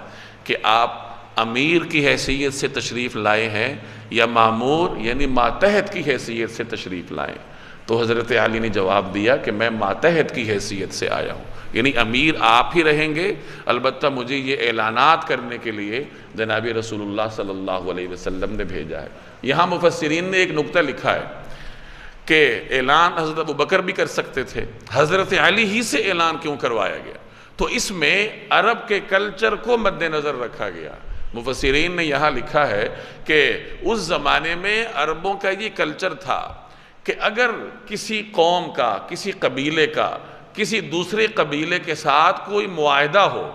کہ آپ امیر کی حیثیت سے تشریف لائے ہیں یا مامور یعنی ماتحت کی حیثیت سے تشریف لائے؟ تو حضرت علی نے جواب دیا کہ میں ماتحت کی حیثیت سے آیا ہوں، یعنی امیر آپ ہی رہیں گے، البتہ مجھے یہ اعلانات کرنے کے لیے جناب رسول اللہ صلی اللہ علیہ وسلم نے بھیجا ہے۔ یہاں مفسرین نے ایک نقطہ لکھا ہے کہ اعلان حضرت ابوبکر بھی کر سکتے تھے، حضرت علی ہی سے اعلان کیوں کروایا گیا؟ تو اس میں عرب کے کلچر کو مد نظر رکھا گیا۔ مفسرین نے یہاں لکھا ہے کہ اس زمانے میں عربوں کا یہ کلچر تھا کہ اگر کسی قوم کا، کسی قبیلے کا، کسی دوسرے قبیلے کے ساتھ کوئی معاہدہ ہو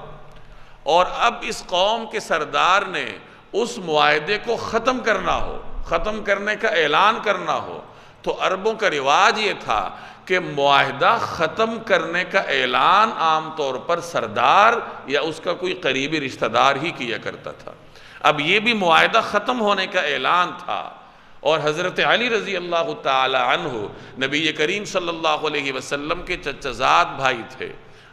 اور اب اس قوم کے سردار نے اس معاہدے کو ختم کرنا ہو، ختم کرنے کا اعلان کرنا ہو، تو عربوں کا رواج یہ تھا کہ معاہدہ ختم کرنے کا اعلان عام طور پر سردار یا اس کا کوئی قریبی رشتہ دار ہی کیا کرتا تھا۔ اب یہ بھی معاہدہ ختم ہونے کا اعلان تھا، اور حضرت علی رضی اللہ تعالی عنہ نبی کریم صلی اللہ علیہ وسلم کے چچزاد بھائی تھے،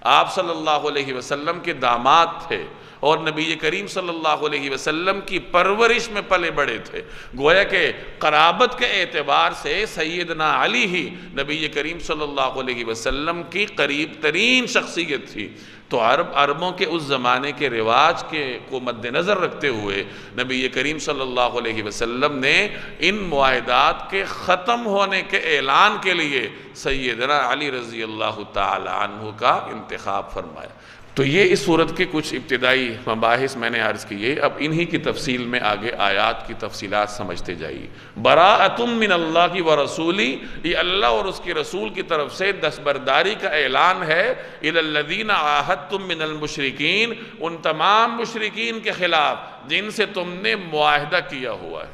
آپ صلی اللہ علیہ وسلم کے داماد تھے، اور نبی کریم صلی اللہ علیہ وسلم کی پرورش میں پلے بڑے تھے۔ گویا کہ قرابت کے اعتبار سے سیدنا علی ہی نبی کریم صلی اللہ علیہ وسلم کی قریب ترین شخصیت تھی۔ تو عربوں کے اس زمانے کے رواج کو مد نظر رکھتے ہوئے نبی کریم صلی اللہ علیہ وسلم نے ان معاہدات کے ختم ہونے کے اعلان کے لیے سیدنا علی رضی اللہ تعالی عنہ کا انتخاب فرمایا۔ تو یہ اس صورت کے کچھ ابتدائی مباحث میں نے عرض کیے، اب انہی کی تفصیل میں آگے آیات کی تفصیلات سمجھتے جائیے۔ براءۃ من اللہ ورسولہ، یہ اللہ اور اس کے رسول کی طرف سے دستبرداری کا اعلان ہے، الی الذین عاہدتم من المشرکین، ان تمام مشرکین کے خلاف جن سے تم نے معاہدہ کیا ہوا ہے،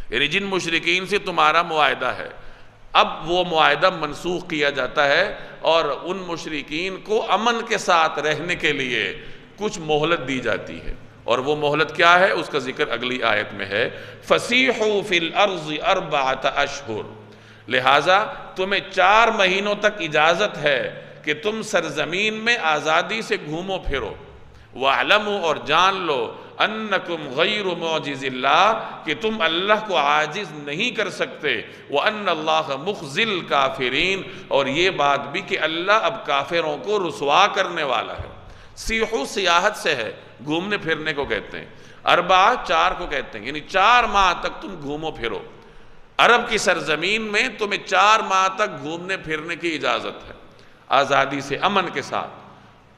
یعنی جن مشرکین سے تمہارا معاہدہ ہے، اب وہ معاہدہ منسوخ کیا جاتا ہے اور ان مشرکین کو امن کے ساتھ رہنے کے لیے کچھ مہلت دی جاتی ہے، اور وہ مہلت کیا ہے اس کا ذکر اگلی آیت میں ہے۔ فَسِیحُوا فِی الْأَرْضِ أَرْبَعَةَ أَشْهُرٍ، لہٰذا تمہیں 4 مہینوں تک اجازت ہے کہ تم سرزمین میں آزادی سے گھومو پھرو۔ وَاعْلَمُوا، اور جان لو، انکم غیر معجز اللہ، کہ تم اللہ کو عاجز نہیں کر سکتے، وَأَنَّ اللَّهَ مُخْزِي الْكَافِرِينَ، اور یہ بات بھی کہ اللہ اب کافروں کو رسوا کرنے والا ہے۔ سیحو سیاحت سے ہے، گھومنے پھرنے کو کہتے ہیں، اربعہ 4 کو کہتے ہیں، یعنی 4 ماہ تک تم گھومو پھرو۔ عرب کی سرزمین میں تمہیں 4 ماہ تک گھومنے پھرنے کی اجازت ہے آزادی سے، امن کے ساتھ،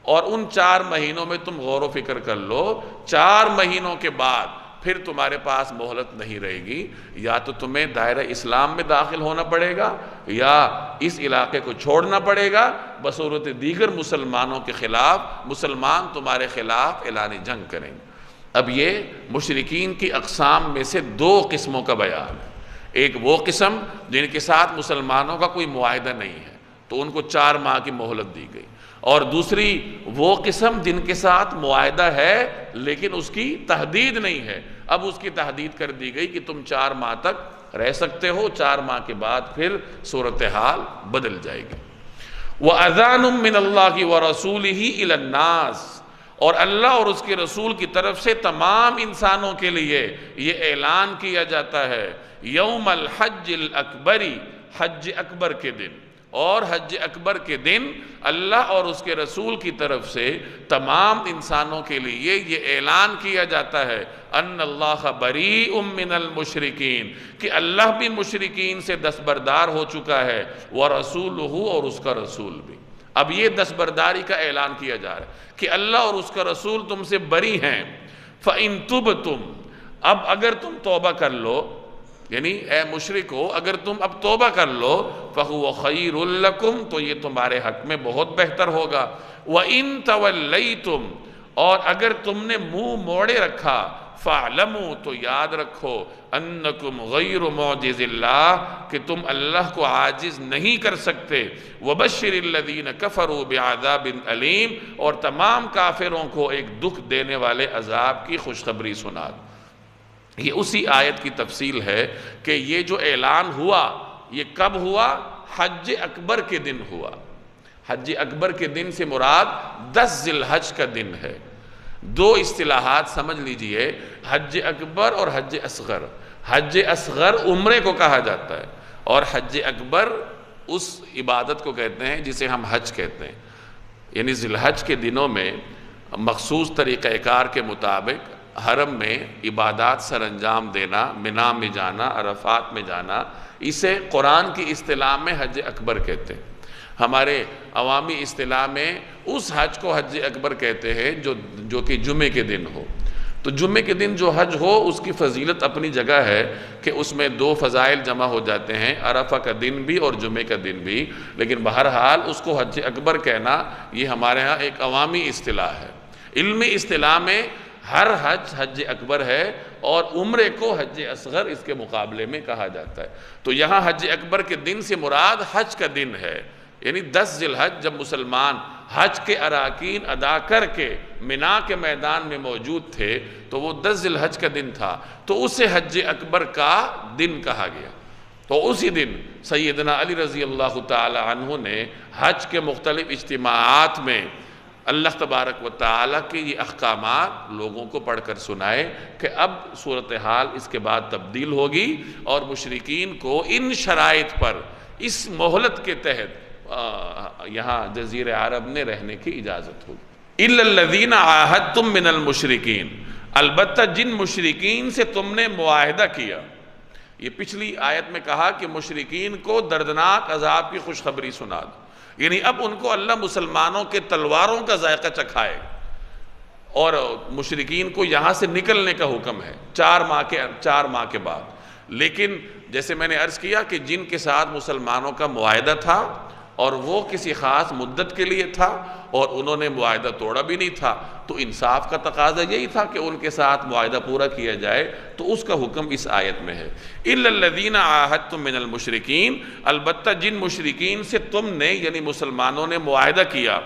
اور ان 4 مہینوں میں تم غور و فکر کر لو، 4 مہینوں کے بعد پھر تمہارے پاس مہلت نہیں رہے گی، یا تو تمہیں دائرہ اسلام میں داخل ہونا پڑے گا یا اس علاقے کو چھوڑنا پڑے گا، بصورت دیگر مسلمانوں کے خلاف مسلمان تمہارے خلاف اعلان جنگ کریں گے۔ اب یہ مشرکین کی اقسام میں سے 2 قسموں کا بیان ہے، ایک وہ قسم جن کے ساتھ مسلمانوں کا کوئی معاہدہ نہیں ہے تو ان کو 4 ماہ کی مہلت دی گئی، اور دوسری وہ قسم جن کے ساتھ معاہدہ ہے لیکن اس کی تحدید نہیں ہے، اب اس کی تحدید کر دی گئی کہ تم 4 ماہ تک رہ سکتے ہو، 4 ماہ کے بعد پھر صورتحال بدل جائے گی۔ وَأَذَانٌ مِّنَ اللَّهِ وَرَسُولِهِ إِلَى النَّاسِ، اور اللہ اور اس کے رسول کی طرف سے تمام انسانوں کے لیے یہ اعلان کیا جاتا ہے، یوم الحج الاکبری، حج اکبر کے دن، اور حج اکبر کے دن اللہ اور اس کے رسول کی طرف سے تمام انسانوں کے لیے یہ اعلان کیا جاتا ہے ان اللہ بریء من المشرکین، کہ اللہ بھی مشرکین سے دستبردار ہو چکا ہے، ورسولہ، اور اس کا رسول بھی۔ اب یہ دستبرداری کا اعلان کیا جا رہا ہے کہ اللہ اور اس کا رسول تم سے بری ہیں۔ فَإِن تُبْتُمْ، اب اگر تم توبہ کر لو، یعنی اے مشرکو اگر تم اب توبہ کر لو، فَهُوَ خَيْرٌ لَكُمْ، تو یہ تمہارے حق میں بہت بہتر ہوگا۔ وَإِن تَوَلَّيْتُمْ، اور اگر تم نے منہ موڑے رکھا، فَاعْلَمُوا، تو یاد رکھو، أَنَّكُمْ غَيْرُ مُعْجِزِ اللَّهِ، کہ تم اللہ کو عاجز نہیں کر سکتے۔ وَبَشِّرِ الَّذِينَ كَفَرُوا بِعَذَابٍ أَلِيمٍ، اور تمام کافروں کو ایک دکھ دینے والے عذاب کی خوشخبری سنا دو۔ یہ اسی آیت کی تفصیل ہے کہ یہ جو اعلان ہوا یہ کب ہوا؟ حج اکبر کے دن ہوا۔ حج اکبر کے دن سے مراد 10 ذی الحج کا دن ہے۔ دو اصطلاحات سمجھ لیجئے، حج اکبر اور حج اصغر۔ حج اصغر عمرے کو کہا جاتا ہے، اور حج اکبر اس عبادت کو کہتے ہیں جسے ہم حج کہتے ہیں، یعنی ذی الحج کے دنوں میں مخصوص طریقہ کار کے مطابق حرم میں عبادات سر انجام دینا، منا میں جانا، عرفات میں جانا، اسے قرآن کی اصطلاح میں حج اکبر کہتے ہیں۔ ہمارے عوامی اصطلاح میں اس حج کو حج اکبر کہتے ہیں جو کہ جمعے کے دن ہو۔ تو جمعے کے دن جو حج ہو اس کی فضیلت اپنی جگہ ہے کہ اس میں دو فضائل جمع ہو جاتے ہیں، عرفہ کا دن بھی اور جمعے کا دن بھی، لیکن بہرحال اس کو حج اکبر کہنا یہ ہمارے ہاں ایک عوامی اصطلاح ہے۔ علمی اصطلاح میں ہر حج حج اکبر ہے، اور عمرے کو حج اصغر اس کے مقابلے میں کہا جاتا ہے۔ تو یہاں حج اکبر کے دن سے مراد حج کا دن ہے، یعنی 10 ذی الحج جب مسلمان حج کے اراکین ادا کر کے منا کے میدان میں موجود تھے تو وہ 10 ذی الحج کا دن تھا، تو اسے حج اکبر کا دن کہا گیا۔ تو اسی دن سیدنا علی رضی اللہ تعالی عنہ نے حج کے مختلف اجتماعات میں اللہ تبارک و تعالیٰ کے یہ احکامات لوگوں کو پڑھ کر سنائے کہ اب صورتحال اس کے بعد تبدیل ہوگی، اور مشرکین کو ان شرائط پر اس مہلت کے تحت یہاں جزیرہ عرب میں رہنے کی اجازت ہوگی۔ إِلَّا الَّذِينَ عَاهَدتُّم مِّنَ الْمُشْرِكِينَ، البتہ جن مشرکین سے تم نے معاہدہ کیا۔ یہ پچھلی آیت میں کہا کہ مشرکین کو دردناک عذاب کی خوشخبری سنا دو، یعنی اب ان کو اللہ مسلمانوں کے تلواروں کا ذائقہ چکھائے، اور مشرکین کو یہاں سے نکلنے کا حکم ہے 4 ماہ کے بعد۔ لیکن جیسے میں نے عرض کیا کہ جن کے ساتھ مسلمانوں کا معاہدہ تھا اور وہ کسی خاص مدت کے لیے تھا اور انہوں نے معاہدہ توڑا بھی نہیں تھا، تو انصاف کا تقاضا یہی تھا کہ ان کے ساتھ معاہدہ پورا کیا جائے، تو اس کا حکم اس آیت میں ہے۔ إِلَّا الَّذِينَ عَاهَدتُّم مِّنَ الْمُشْرِكِينَ، البتہ جن مشرکین سے تم نے یعنی مسلمانوں نے معاہدہ کیا،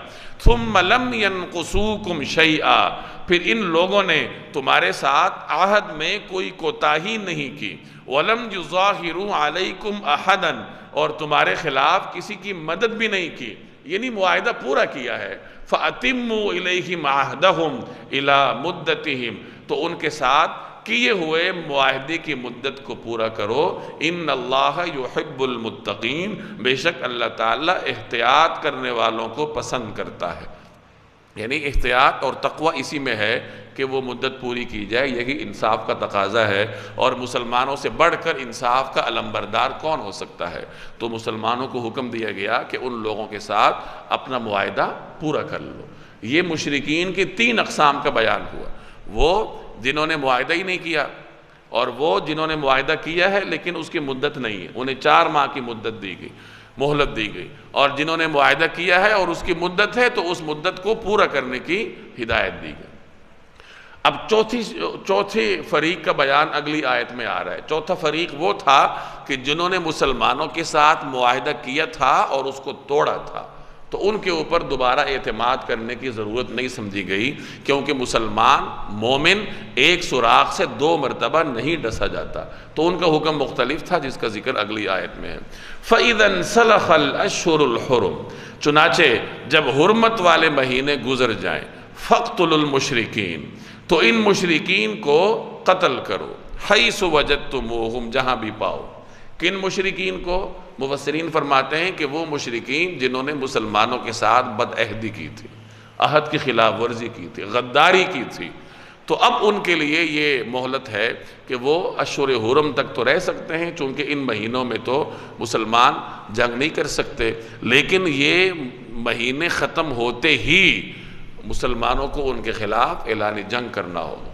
ثُمَّ لَمْ يَنْقُصُوكُمْ شَيْئًا، پھر ان لوگوں نے تمہارے ساتھ عہد میں کوئی کوتاہی نہیں کی، وَلَمْ يُظَاهِرُوا عَلَيْكُمْ أَحَدًا، اور تمہارے خلاف کسی کی مدد بھی نہیں کی، یعنی معاہدہ پورا کیا ہے۔ فَأَتِمُّوا إِلَيْهِمْ عَهْدَهُمْ إِلَى مُدَّتِهِمْ، تو ان کے ساتھ کیے ہوئے معاہدے کی مدت کو پورا کرو۔ إِنَّ اللَّهَ يُحِبُّ الْمُتَّقِينَ، بے شک اللہ تعالیٰ احتیاط کرنے والوں کو پسند کرتا ہے۔ یعنی احتیاط اور تقوی اسی میں ہے کہ وہ مدت پوری کی جائے، یہی انصاف کا تقاضا ہے، اور مسلمانوں سے بڑھ کر انصاف کا علمبردار کون ہو سکتا ہے؟ تو مسلمانوں کو حکم دیا گیا کہ ان لوگوں کے ساتھ اپنا معاہدہ پورا کر لو۔ یہ مشرکین کی 3 اقسام کا بیان ہوا، وہ جنہوں نے معاہدہ ہی نہیں کیا، اور وہ جنہوں نے معاہدہ کیا ہے لیکن اس کی مدت نہیں ہے، انہیں 4 ماہ کی مدت دی گئی، مہلت دی گئی، اور جنہوں نے معاہدہ کیا ہے اور اس کی مدت ہے تو اس مدت کو پورا کرنے کی ہدایت دی گئی۔ اب چوتھی فریق کا بیان اگلی آیت میں آ رہا ہے۔ چوتھا فریق وہ تھا کہ جنہوں نے مسلمانوں کے ساتھ معاہدہ کیا تھا اور اس کو توڑا تھا، تو ان کے اوپر دوبارہ اعتماد کرنے کی ضرورت نہیں سمجھی گئی، کیونکہ مسلمان مومن ایک سوراخ سے 2 مرتبہ نہیں ڈسا جاتا، تو ان کا حکم مختلف تھا جس کا ذکر اگلی آیت میں ہے۔ فَإِذَا انْسَلَخَ الْأَشْهُرُ الْحُرُمُ، چنانچہ جب حرمت والے مہینے گزر جائیں، فَاقْتُلُوا الْمُشْرِكِينَ، تو ان مشرکین کو قتل کرو، حیث وجدتموہم، جہاں بھی پاؤ، کن مشرکین کو؟ مفسرین فرماتے ہیں کہ وہ مشرکین جنہوں نے مسلمانوں کے ساتھ بد عہدی کی تھی، عہد کی خلاف ورزی کی تھی، غداری کی تھی، تو اب ان کے لیے یہ مہلت ہے کہ وہ اشہر حرم تک تو رہ سکتے ہیں، چونکہ ان مہینوں میں تو مسلمان جنگ نہیں کر سکتے، لیکن یہ مہینے ختم ہوتے ہی مسلمانوں کو ان کے خلاف اعلان جنگ کرنا ہوگا۔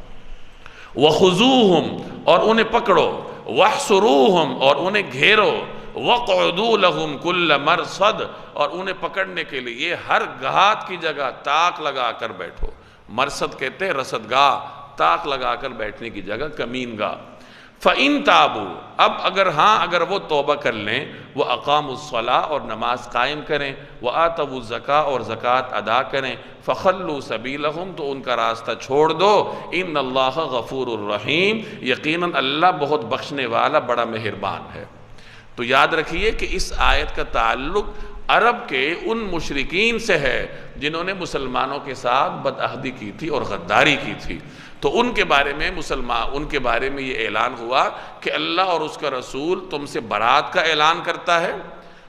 وَخُذُوهُمْ، اور انہیں پکڑو، وَاحْصُرُوهُمْ، اور انہیں گھیرو، وَقْعُدُوا لَهُمْ كُلَّ مَرْصَدٍ، اور انہیں پکڑنے کے لیے ہر گھات کی جگہ تاک لگا کر بیٹھو۔ مرصد کہتے ہیں رصدگاہ، تاک لگا کر بیٹھنے کی جگہ، کمین گاہ۔ فَإِن تَابُوا، اب اگر وہ توبہ کر لیں، وَأَقَامُوا الصَّلَاةَ، اور نماز قائم کریں، وَآتَوُا الزَّكَاةَ، اور زکوٰۃ ادا کریں، فَخَلُّوا سَبِيلَهُمْ، تو ان کا راستہ چھوڑ دو، إِنَّ اللَّهَ غَفُورٌ رَحِيمٌ، یقیناً اللہ بہت بخشنے والا بڑا مہربان ہے۔ تو یاد رکھیے کہ اس آیت کا تعلق عرب کے ان مشرکین سے ہے جنہوں نے مسلمانوں کے ساتھ بدعہدی کی تھی اور غداری کی تھی، تو ان کے بارے میں یہ اعلان ہوا کہ اللہ اور اس کا رسول تم سے برات کا اعلان کرتا ہے،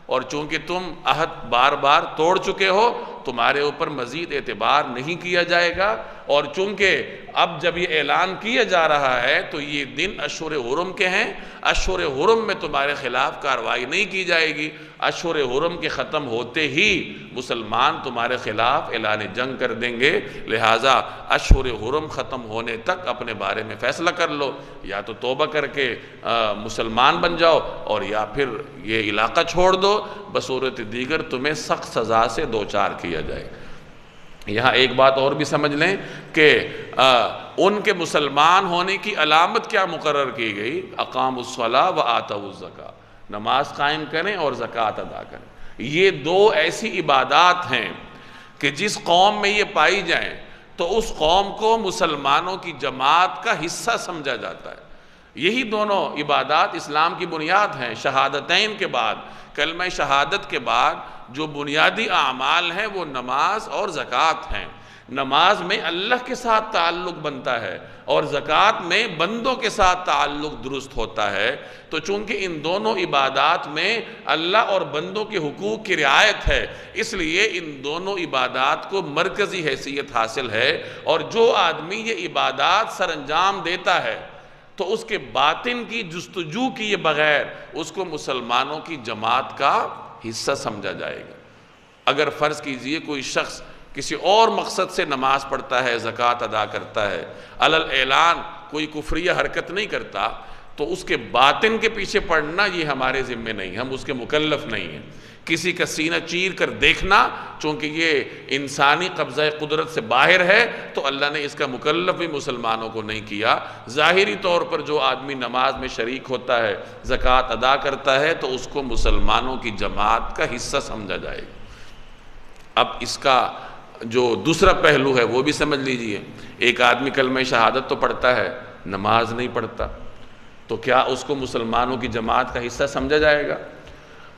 اور چونکہ تم عہد بار بار توڑ چکے ہو، تمہارے اوپر مزید اعتبار نہیں کیا جائے گا، اور چونکہ اب جب یہ اعلان کیا جا رہا ہے تو یہ دن اشہر حرم کے ہیں، اشہر حرم میں تمہارے خلاف کارروائی نہیں کی جائے گی، اشہر حرم کے ختم ہوتے ہی مسلمان تمہارے خلاف اعلان جنگ کر دیں گے، لہٰذا اشہر حرم ختم ہونے تک اپنے بارے میں فیصلہ کر لو، یا تو توبہ کر کے مسلمان بن جاؤ، اور یا پھر یہ علاقہ چھوڑ دو، بصورت دیگر تمہیں سخت سزا سے دوچار کیا جائے۔ یہاں ایک بات اور بھی سمجھ لیں کہ ان کے مسلمان ہونے کی علامت کیا مقرر کی گئی؟ اقاموا الصلاۃ وآتوا الزکاۃ، نماز قائم کریں اور زکوٰۃ ادا کریں۔ یہ دو ایسی عبادات ہیں کہ جس قوم میں یہ پائی جائیں تو اس قوم کو مسلمانوں کی جماعت کا حصہ سمجھا جاتا ہے۔ یہی دونوں عبادات اسلام کی بنیاد ہیں۔ شہادتین کے بعد، کلمہ شہادت کے بعد جو بنیادی اعمال ہیں وہ نماز اور زکوٰۃ ہیں۔ نماز میں اللہ کے ساتھ تعلق بنتا ہے اور زکوٰۃ میں بندوں کے ساتھ تعلق درست ہوتا ہے، تو چونکہ ان دونوں عبادات میں اللہ اور بندوں کے حقوق کی رعایت ہے، اس لیے ان دونوں عبادات کو مرکزی حیثیت حاصل ہے، اور جو آدمی یہ عبادات سر انجام دیتا ہے تو اس کے باطن کی جستجو کیے بغیر اس کو مسلمانوں کی جماعت کا حصہ سمجھا جائے گا۔ اگر فرض کیجئے کوئی شخص کسی اور مقصد سے نماز پڑھتا ہے، زکوٰۃ ادا کرتا ہے، علل اعلان کوئی کفریہ حرکت نہیں کرتا، تو اس کے باطن کے پیچھے پڑھنا یہ ہمارے ذمہ نہیں، ہم اس کے مکلف نہیں ہیں۔ کسی کا سینہ چیر کر دیکھنا، چونکہ یہ انسانی قبضہ قدرت سے باہر ہے، تو اللہ نے اس کا مکلف بھی مسلمانوں کو نہیں کیا۔ ظاہری طور پر جو آدمی نماز میں شریک ہوتا ہے، زکوٰۃ ادا کرتا ہے، تو اس کو مسلمانوں کی جماعت کا حصہ سمجھا جائے گا۔ اب اس کا جو دوسرا پہلو ہے وہ بھی سمجھ لیجئے۔ ایک آدمی کلمہ شہادت تو پڑھتا ہے، نماز نہیں پڑھتا، تو کیا اس کو مسلمانوں کی جماعت کا حصہ سمجھا جائے گا؟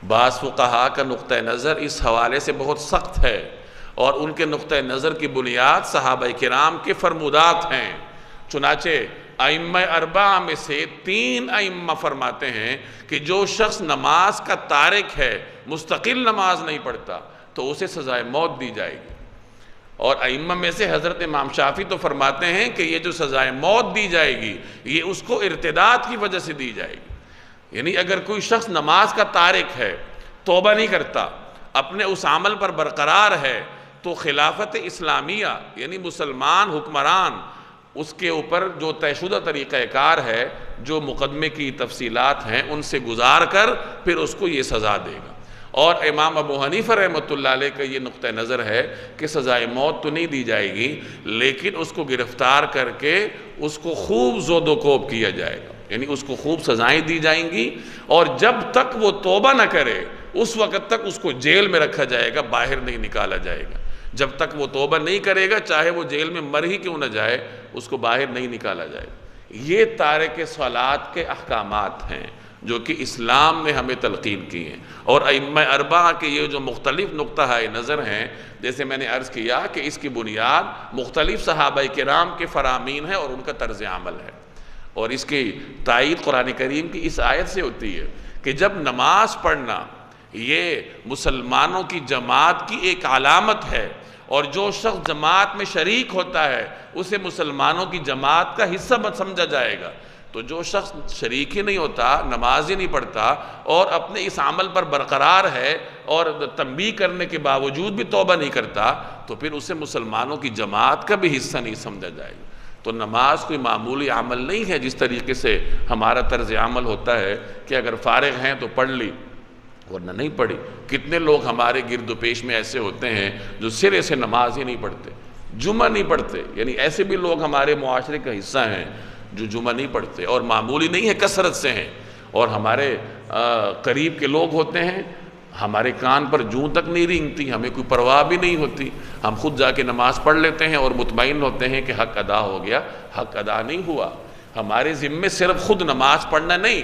بعض فقہا کا نقطہ نظر اس حوالے سے بہت سخت ہے، اور ان کے نقطہ نظر کی بنیاد صحابہ کرام کے فرمودات ہیں۔ چنانچہ ائمہ اربعہ میں سے 3 ائمہ فرماتے ہیں کہ جو شخص نماز کا تارک ہے، مستقل نماز نہیں پڑھتا، تو اسے سزائے موت دی جائے گی۔ اور ائمہ میں سے حضرت امام شافعی تو فرماتے ہیں کہ یہ جو سزائے موت دی جائے گی یہ اس کو ارتداد کی وجہ سے دی جائے گی، یعنی اگر کوئی شخص نماز کا تارک ہے، توبہ نہیں کرتا، اپنے اس عمل پر برقرار ہے، تو خلافت اسلامیہ یعنی مسلمان حکمران اس کے اوپر جو طے شدہ طریقہ کار ہے، جو مقدمے کی تفصیلات ہیں، ان سے گزار کر پھر اس کو یہ سزا دے گا۔ اور امام ابو حنیفہ رحمۃ اللہ علیہ کا یہ نقطہ نظر ہے کہ سزائے موت تو نہیں دی جائے گی، لیکن اس کو گرفتار کر کے اس کو خوب زود و کوب کیا جائے گا، یعنی اس کو خوب سزائیں دی جائیں گی، اور جب تک وہ توبہ نہ کرے اس وقت تک اس کو جیل میں رکھا جائے گا، باہر نہیں نکالا جائے گا۔ جب تک وہ توبہ نہیں کرے گا، چاہے وہ جیل میں مر ہی کیوں نہ جائے، اس کو باہر نہیں نکالا جائے گا۔ یہ تارک صلات کے احکامات ہیں جو کہ اسلام نے ہمیں تلقین کی ہیں، اور ائمہ اربعہ کے یہ جو مختلف نقطہ نظر ہیں، جیسے میں نے عرض کیا کہ اس کی بنیاد مختلف صحابہ کرام کے فرامین ہے اور ان کا طرز عمل ہے، اور اس کی تائید قرآن کریم کی اس آیت سے ہوتی ہے کہ جب نماز پڑھنا یہ مسلمانوں کی جماعت کی ایک علامت ہے، اور جو شخص جماعت میں شریک ہوتا ہے اسے مسلمانوں کی جماعت کا حصہ مت سمجھا جائے گا، تو جو شخص شریک ہی نہیں ہوتا، نماز ہی نہیں پڑھتا، اور اپنے اس عمل پر برقرار ہے اور تنبیہ کرنے کے باوجود بھی توبہ نہیں کرتا، تو پھر اسے مسلمانوں کی جماعت کا بھی حصہ نہیں سمجھا جائے گا۔ تو نماز کوئی معمولی عمل نہیں ہے جس طریقے سے ہمارا طرز عمل ہوتا ہے کہ اگر فارغ ہیں تو پڑھ لی ورنہ نہیں پڑھی۔ کتنے لوگ ہمارے گرد و پیش میں ایسے ہوتے ہیں جو سرے سے نماز ہی نہیں پڑھتے، جمعہ نہیں پڑھتے، یعنی ایسے بھی لوگ ہمارے معاشرے کا حصہ ہیں جو جمعہ نہیں پڑھتے، اور معمولی نہیں ہے، کثرت سے ہیں، اور ہمارے قریب کے لوگ ہوتے ہیں، ہمارے کان پر جوں تک نہیں رینگتی، ہمیں کوئی پرواہ بھی نہیں ہوتی، ہم خود جا کے نماز پڑھ لیتے ہیں اور مطمئن ہوتے ہیں کہ حق ادا ہو گیا۔ حق ادا نہیں ہوا۔ ہمارے ذمے صرف خود نماز پڑھنا نہیں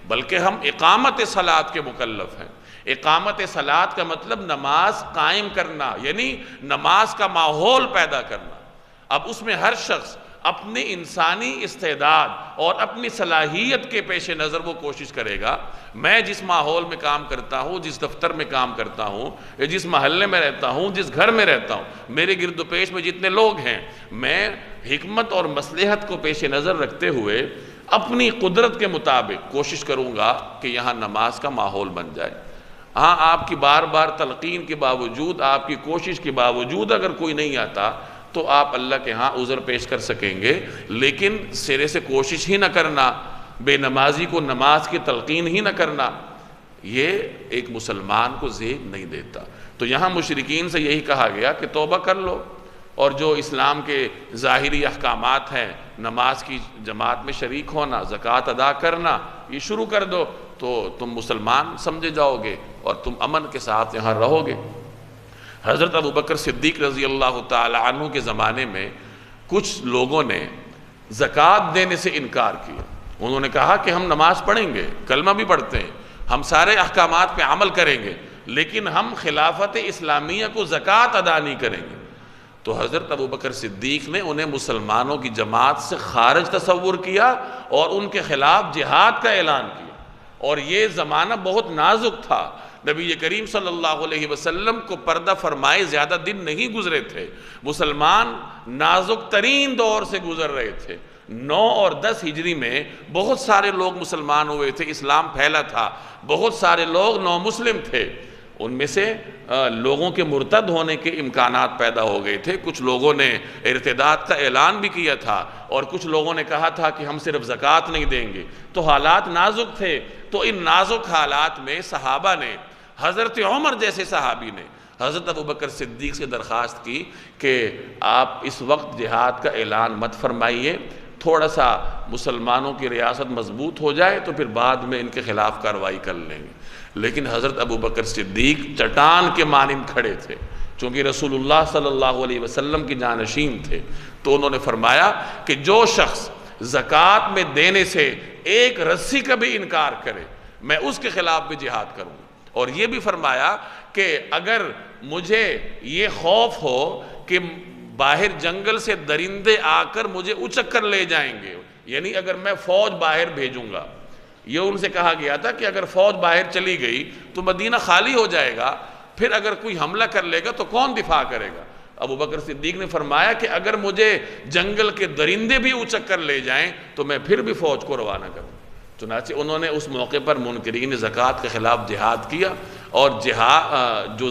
بلکہ ہم اقامت صلاۃ کے مکلف ہیں۔ اقامت صلاۃ کا مطلب نماز قائم کرنا، یعنی نماز کا ماحول پیدا کرنا۔ اب اس میں ہر شخص اپنی انسانی استعداد اور اپنی صلاحیت کے پیش نظر وہ کوشش کرے گا، میں جس ماحول میں کام کرتا ہوں، جس دفتر میں کام کرتا ہوں، یا جس محلے میں رہتا ہوں، جس گھر میں رہتا ہوں، میرے گرد و پیش میں جتنے لوگ ہیں، میں حکمت اور مصلحت کو پیش نظر رکھتے ہوئے اپنی قدرت کے مطابق کوشش کروں گا کہ یہاں نماز کا ماحول بن جائے۔ ہاں، آپ کی بار بار تلقین کے باوجود، آپ کی کوشش کے باوجود اگر کوئی نہیں آتا تو آپ اللہ کے ہاں عذر پیش کر سکیں گے، لیکن سرے سے کوشش ہی نہ کرنا، بے نمازی کو نماز کی تلقین ہی نہ کرنا، یہ ایک مسلمان کو زیب نہیں دیتا۔ تو یہاں مشرکین سے یہی کہا گیا کہ توبہ کر لو، اور جو اسلام کے ظاہری احکامات ہیں، نماز کی جماعت میں شریک ہونا، زکوٰۃ ادا کرنا، یہ شروع کر دو تو تم مسلمان سمجھے جاؤ گے اور تم امن کے ساتھ یہاں رہو گے۔ حضرت ابوبکر صدیق رضی اللہ تعالی عنہ کے زمانے میں کچھ لوگوں نے زکوٰۃ دینے سے انکار کیا۔ انہوں نے کہا کہ ہم نماز پڑھیں گے، کلمہ بھی پڑھتے ہیں، ہم سارے احکامات پہ عمل کریں گے، لیکن ہم خلافت اسلامیہ کو زکوٰۃ ادا نہیں کریں گے۔ تو حضرت ابوبکر صدیق نے انہیں مسلمانوں کی جماعت سے خارج تصور کیا اور ان کے خلاف جہاد کا اعلان کیا، اور یہ زمانہ بہت نازک تھا۔ نبی کریم صلی اللہ علیہ وسلم کو پردہ فرمائے زیادہ دن نہیں گزرے تھے، مسلمان نازک ترین دور سے گزر رہے تھے۔ 9 اور 10 ہجری میں بہت سارے لوگ مسلمان ہوئے تھے، اسلام پھیلا تھا، بہت سارے لوگ نو مسلم تھے، ان میں سے لوگوں کے مرتد ہونے کے امکانات پیدا ہو گئے تھے، کچھ لوگوں نے ارتداد کا اعلان بھی کیا تھا، اور کچھ لوگوں نے کہا تھا کہ ہم صرف زکوٰۃ نہیں دیں گے۔ تو حالات نازک تھے، تو ان نازک حالات میں صحابہ نے، حضرت عمر جیسے صحابی نے حضرت ابوبکر صدیق سے درخواست کی کہ آپ اس وقت جہاد کا اعلان مت فرمائیے، تھوڑا سا مسلمانوں کی ریاست مضبوط ہو جائے تو پھر بعد میں ان کے خلاف کارروائی کر لیں گے۔ لیکن حضرت ابوبکر صدیق چٹان کے مانند کھڑے تھے، چونکہ رسول اللہ صلی اللہ علیہ وسلم کی جانشین تھے، تو انہوں نے فرمایا کہ جو شخص زکوٰۃ میں دینے سے ایک رسی کا بھی انکار کرے، میں اس کے خلاف بھی جہاد کروں گا۔ اور یہ بھی فرمایا کہ اگر مجھے یہ خوف ہو کہ باہر جنگل سے درندے آ کر مجھے اچک کر لے جائیں گے، یعنی اگر میں فوج باہر بھیجوں گا، یہ ان سے کہا گیا تھا کہ اگر فوج باہر چلی گئی تو مدینہ خالی ہو جائے گا، پھر اگر کوئی حملہ کر لے گا تو کون دفاع کرے گا؟ ابوبکر صدیق نے فرمایا کہ اگر مجھے جنگل کے درندے بھی اچک کر لے جائیں تو میں پھر بھی فوج کو روانہ کروں۔ چنانچہ انہوں نے اس موقع پر منکرین زکوٰۃ کے خلاف جہاد کیا، اور جو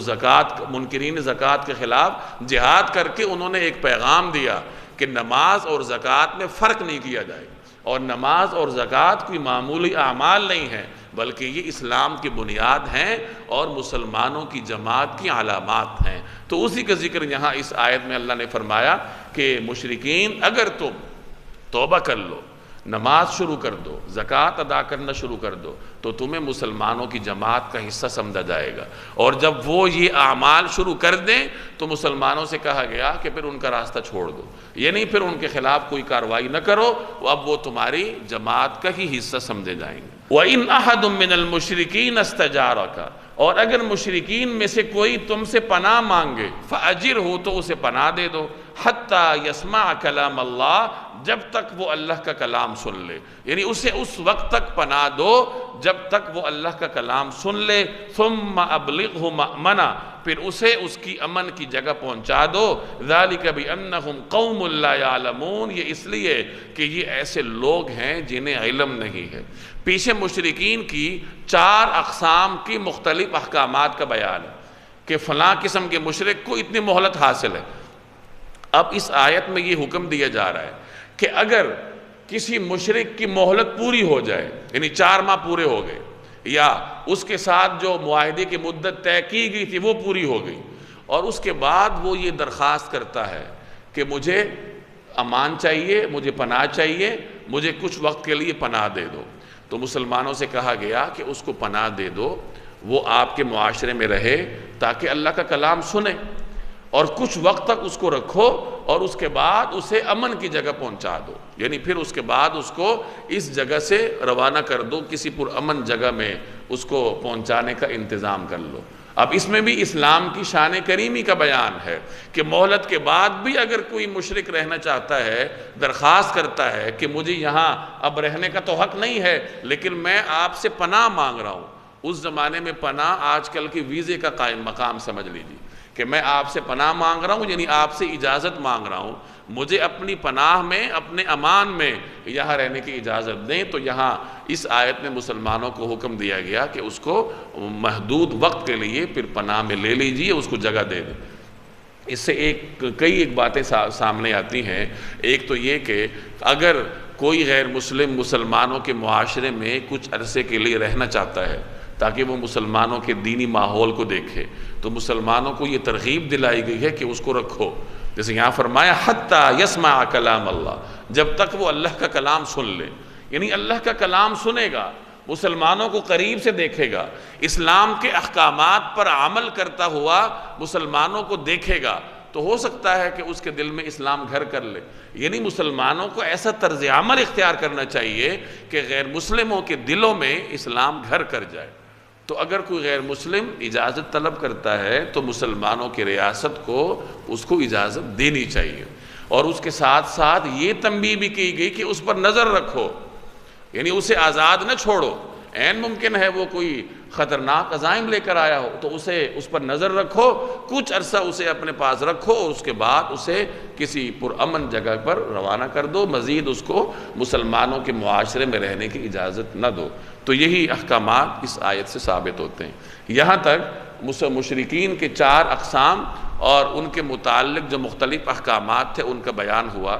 منکرین زکوٰۃ کے خلاف جہاد کر کے انہوں نے ایک پیغام دیا کہ نماز اور زکوٰۃ میں فرق نہیں کیا جائے، اور نماز اور زکوٰۃ کوئی معمولی اعمال نہیں ہے بلکہ یہ اسلام کی بنیاد ہیں اور مسلمانوں کی جماعت کی علامات ہیں۔ تو اسی کا ذکر یہاں اس آیت میں اللہ نے فرمایا کہ مشرکین اگر تم توبہ کر لو، نماز شروع کر دو، زکوٰۃ ادا کرنا شروع کر دو، تو تمہیں مسلمانوں کی جماعت کا حصہ سمجھا جائے گا، اور جب وہ یہ اعمال شروع کر دیں تو مسلمانوں سے کہا گیا کہ پھر ان کا راستہ چھوڑ دو، یعنی پھر ان کے خلاف کوئی کارروائی نہ کرو، اب وہ تمہاری جماعت کا ہی حصہ سمجھے جائیں گے۔ وَإِنْ أَحَدٌ مِّنَ الْمُشْرِكِينَ اسْتَجَارَكَ، اور اگر مشرکین میں سے کوئی تم سے پناہ مانگے، فَأَجِرْهُ، تو اسے پناہ دے دو، حتیٰ یسمع کلام اللہ، جب تک وہ اللہ کا کلام سن لے، یعنی اسے اس وقت تک پناہ دو جب تک وہ اللہ کا کلام سن لے، ثم ابلغہ مأمنا، پھر اسے اس کی امن کی جگہ پہنچا دو، ذالک بانہم قوم لا یعلمون، یہ اس لیے کہ یہ ایسے لوگ ہیں جنہیں علم نہیں ہے۔ پیچھے مشرکین کی 4 اقسام کی مختلف احکامات کا بیان ہے کہ فلاں قسم کے مشرک کو اتنی مہلت حاصل ہے۔ اب اس آیت میں یہ حکم دیا جا رہا ہے کہ اگر کسی مشرک کی مہلت پوری ہو جائے، یعنی 4 ماہ پورے ہو گئے، یا اس کے ساتھ جو معاہدے کی مدت طے کی گئی تھی وہ پوری ہو گئی، اور اس کے بعد وہ یہ درخواست کرتا ہے کہ مجھے امان چاہیے، مجھے پناہ چاہیے، مجھے کچھ وقت کے لیے پناہ دے دو، تو مسلمانوں سے کہا گیا کہ اس کو پناہ دے دو، وہ آپ کے معاشرے میں رہے تاکہ اللہ کا کلام سنے، اور کچھ وقت تک اس کو رکھو، اور اس کے بعد اسے امن کی جگہ پہنچا دو، یعنی پھر اس کے بعد اس کو اس جگہ سے روانہ کر دو، کسی پرامن جگہ میں اس کو پہنچانے کا انتظام کر لو۔ اب اس میں بھی اسلام کی شان کریمی کا بیان ہے کہ مہلت کے بعد بھی اگر کوئی مشرک رہنا چاہتا ہے، درخواست کرتا ہے کہ مجھے یہاں اب رہنے کا تو حق نہیں ہے لیکن میں آپ سے پناہ مانگ رہا ہوں، اس زمانے میں پناہ آج کل کی ویزے کا قائم مقام سمجھ لیجیے کہ میں آپ سے پناہ مانگ رہا ہوں، یعنی آپ سے اجازت مانگ رہا ہوں، مجھے اپنی پناہ میں، اپنے امان میں یہاں رہنے کی اجازت دیں، تو یہاں اس آیت میں مسلمانوں کو حکم دیا گیا کہ اس کو محدود وقت کے لیے پھر پناہ میں لے لیجئے، اس کو جگہ دے دیں۔ اس سے کئی باتیں سامنے آتی ہیں۔ ایک تو یہ کہ اگر کوئی غیر مسلم مسلمانوں کے معاشرے میں کچھ عرصے کے لیے رہنا چاہتا ہے تاکہ وہ مسلمانوں کے دینی ماحول کو دیکھے، تو مسلمانوں کو یہ ترغیب دلائی گئی ہے کہ اس کو رکھو، جیسے یہاں فرمایا حتیٰ یسمع کلام اللہ، جب تک وہ اللہ کا کلام سن لے، یعنی اللہ کا کلام سنے گا، مسلمانوں کو قریب سے دیکھے گا، اسلام کے احکامات پر عمل کرتا ہوا مسلمانوں کو دیکھے گا، تو ہو سکتا ہے کہ اس کے دل میں اسلام گھر کر لے۔ یعنی مسلمانوں کو ایسا طرز عمل اختیار کرنا چاہیے کہ غیر مسلموں کے دلوں میں اسلام گھر کر جائے۔ تو اگر کوئی غیر مسلم اجازت طلب کرتا ہے تو مسلمانوں کی ریاست کو اس کو اجازت دینی چاہیے، اور اس کے ساتھ ساتھ یہ تنبیہ بھی کی گئی کہ اس پر نظر رکھو، یعنی اسے آزاد نہ چھوڑو، عین ممکن ہے وہ کوئی خطرناک عزائم لے کر آیا ہو، تو اس پر نظر رکھو، کچھ عرصہ اسے اپنے پاس رکھو، اور اس کے بعد اسے کسی پرامن جگہ پر روانہ کر دو، مزید اس کو مسلمانوں کے معاشرے میں رہنے کی اجازت نہ دو۔ تو یہی احکامات اس آیت سے ثابت ہوتے ہیں۔ یہاں تک مشرکین کے 4 اقسام اور ان کے متعلق جو مختلف احکامات تھے ان کا بیان ہوا۔